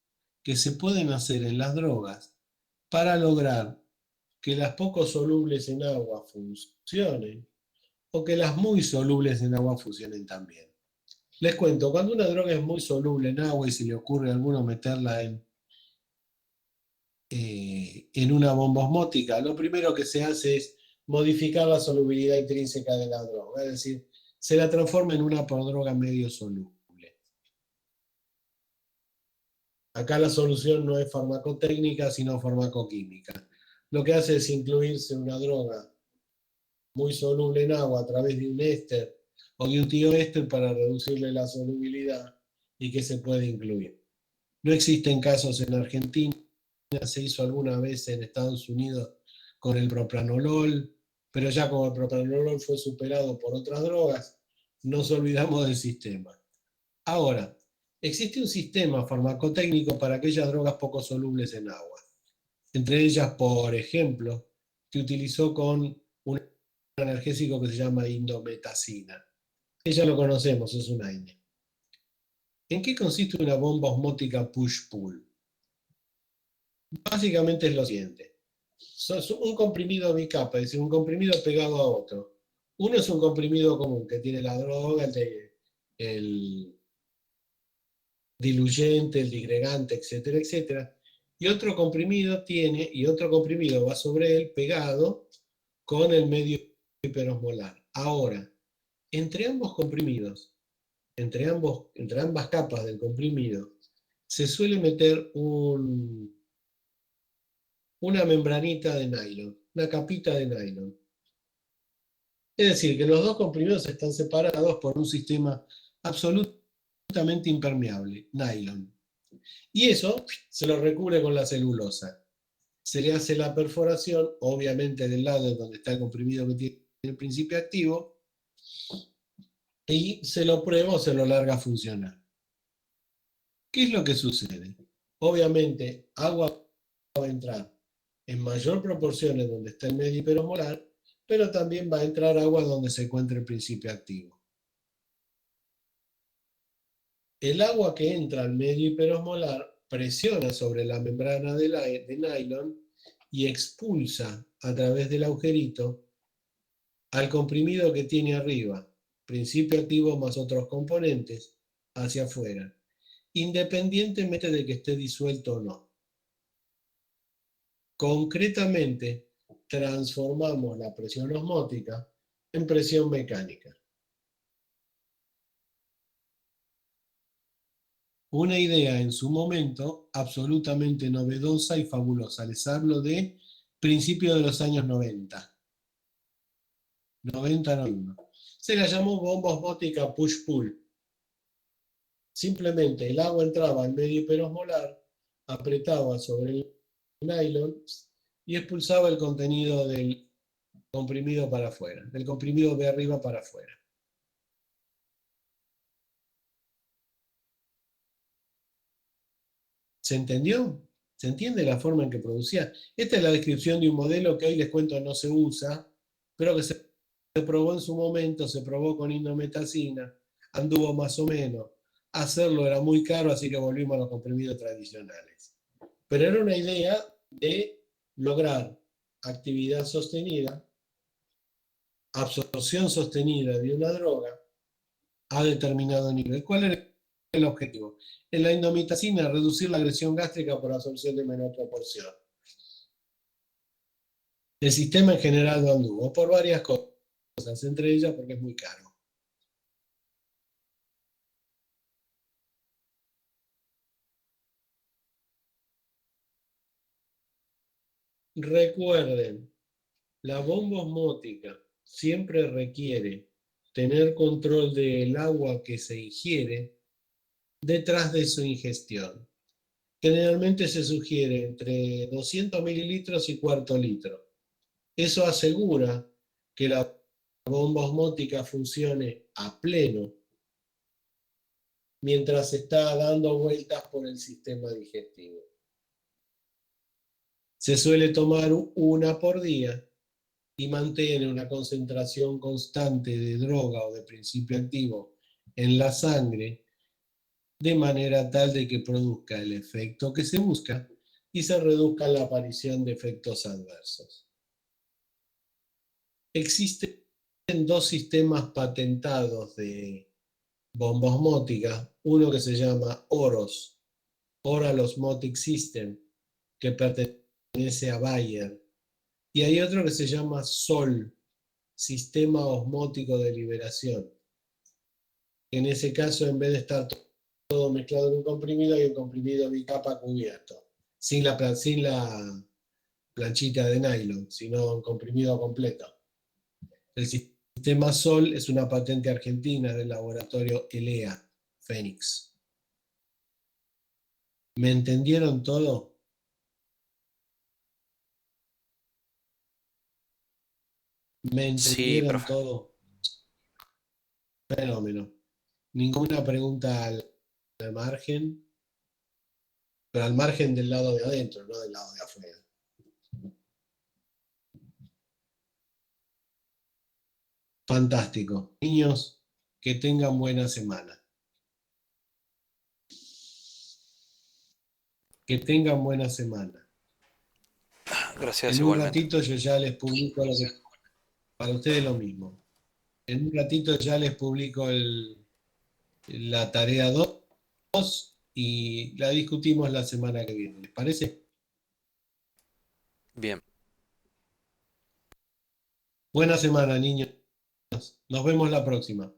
que se pueden hacer en las drogas para lograr que las poco solubles en agua funcionen o que las muy solubles en agua funcionen también. Les cuento, cuando una droga es muy soluble en agua y se le ocurre a alguno meterla en una bomba osmótica, lo primero que se hace es modificar la solubilidad intrínseca de la droga, es decir, se la transforma en una prodroga medio soluble. Acá la solución no es farmacotécnica, sino farmacoquímica. Lo que hace es incluirse una droga muy soluble en agua a través de un éster o de un tioéster para reducirle la solubilidad y que se puede incluir. No existen casos en Argentina, se hizo alguna vez en Estados Unidos con el propranolol, pero ya como el propranolol fue superado por otras drogas, nos olvidamos del sistema. Ahora, existe un sistema farmacotécnico para aquellas drogas poco solubles en agua. Entre ellas, por ejemplo, se utilizó con un analgésico que se llama indometacina. Ya lo conocemos, es un AINE. ¿En qué consiste una bomba osmótica push-pull? Básicamente es lo siguiente. Es un comprimido bicapa, es decir, un comprimido pegado a otro. Uno es un comprimido común que tiene la droga, el diluyente, el digregante, etcétera, etcétera. Y otro comprimido va sobre él pegado con el medio hiperosmolar. Ahora, entre ambos comprimidos, entre ambas capas del comprimido, se suele meter una membranita de nylon, una capita de nylon. Es decir, que los dos comprimidos están separados por un sistema absolutamente impermeable, nylon. Y eso se lo recubre con la celulosa. Se le hace la perforación, obviamente del lado donde está el comprimido que tiene el principio activo, y se lo prueba o se lo larga a funcionar. ¿Qué es lo que sucede? Obviamente, agua va a entrar en mayor proporción en donde está el medio hiperosmolar, pero también va a entrar agua donde se encuentra el principio activo. El agua que entra al medio hiperosmolar presiona sobre la membrana de nylon y expulsa a través del agujerito al comprimido que tiene arriba, principio activo más otros componentes, hacia afuera, independientemente de que esté disuelto o no. Concretamente, transformamos la presión osmótica en presión mecánica. Una idea en su momento absolutamente novedosa y fabulosa. Les hablo de principios de los años 90. 90-91. Se la llamó bomba osmótica push-pull. Simplemente el agua entraba al medio hiperosmolar, apretaba sobre el nylon y expulsaba el contenido del comprimido para afuera, del comprimido de arriba para afuera. ¿Se entendió? ¿Se entiende la forma en que producía? Esta es la descripción de un modelo que hoy les cuento no se usa, pero que se probó en su momento, se probó con indometacina, anduvo más o menos. Hacerlo era muy caro, así que volvimos a los comprimidos tradicionales. Pero era una idea de lograr actividad sostenida, absorción sostenida de una droga a determinado nivel. ¿Cuál era el objetivo? En la indometacina, reducir la agresión gástrica por absorción de menor proporción. El sistema en general no anduvo por varias cosas, entre ellas porque es muy caro. Recuerden, la bomba osmótica siempre requiere tener control del agua que se ingiere detrás de su ingestión. Generalmente se sugiere entre 200 mililitros y cuarto litro. Eso asegura que la bomba osmótica funcione a pleno mientras está dando vueltas por el sistema digestivo. Se suele tomar una por día y mantiene una concentración constante de droga o de principio activo en la sangre de manera tal de que produzca el efecto que se busca y se reduzca la aparición de efectos adversos. Existen dos sistemas patentados de bomba osmótica, uno que se llama OROS, Oral Osmotic System, que pertenece a Bayer, y hay otro que se llama SOL, Sistema Osmótico de Liberación. En ese caso, en vez de estar todo mezclado en un comprimido, hay un comprimido bicapa cubierto, sin la planchita de nylon, sino un comprimido completo. El sistema SOL es una patente argentina del laboratorio ELEA, Phoenix. ¿Me entendieron todo? ¿Me Sí, entendieron profe. todo? Fenómeno. Ninguna pregunta al margen, pero al margen del lado de adentro, no del lado de afuera. Fantástico. Niños, que tengan buena semana. Que tengan buena semana. Gracias En un igualmente. ratito yo ya les publico lo que, para ustedes lo mismo. En un ratito ya les publico la tarea 2 y la discutimos la semana que viene. ¿Les parece? Bien. Buena semana, niños. Nos vemos la próxima.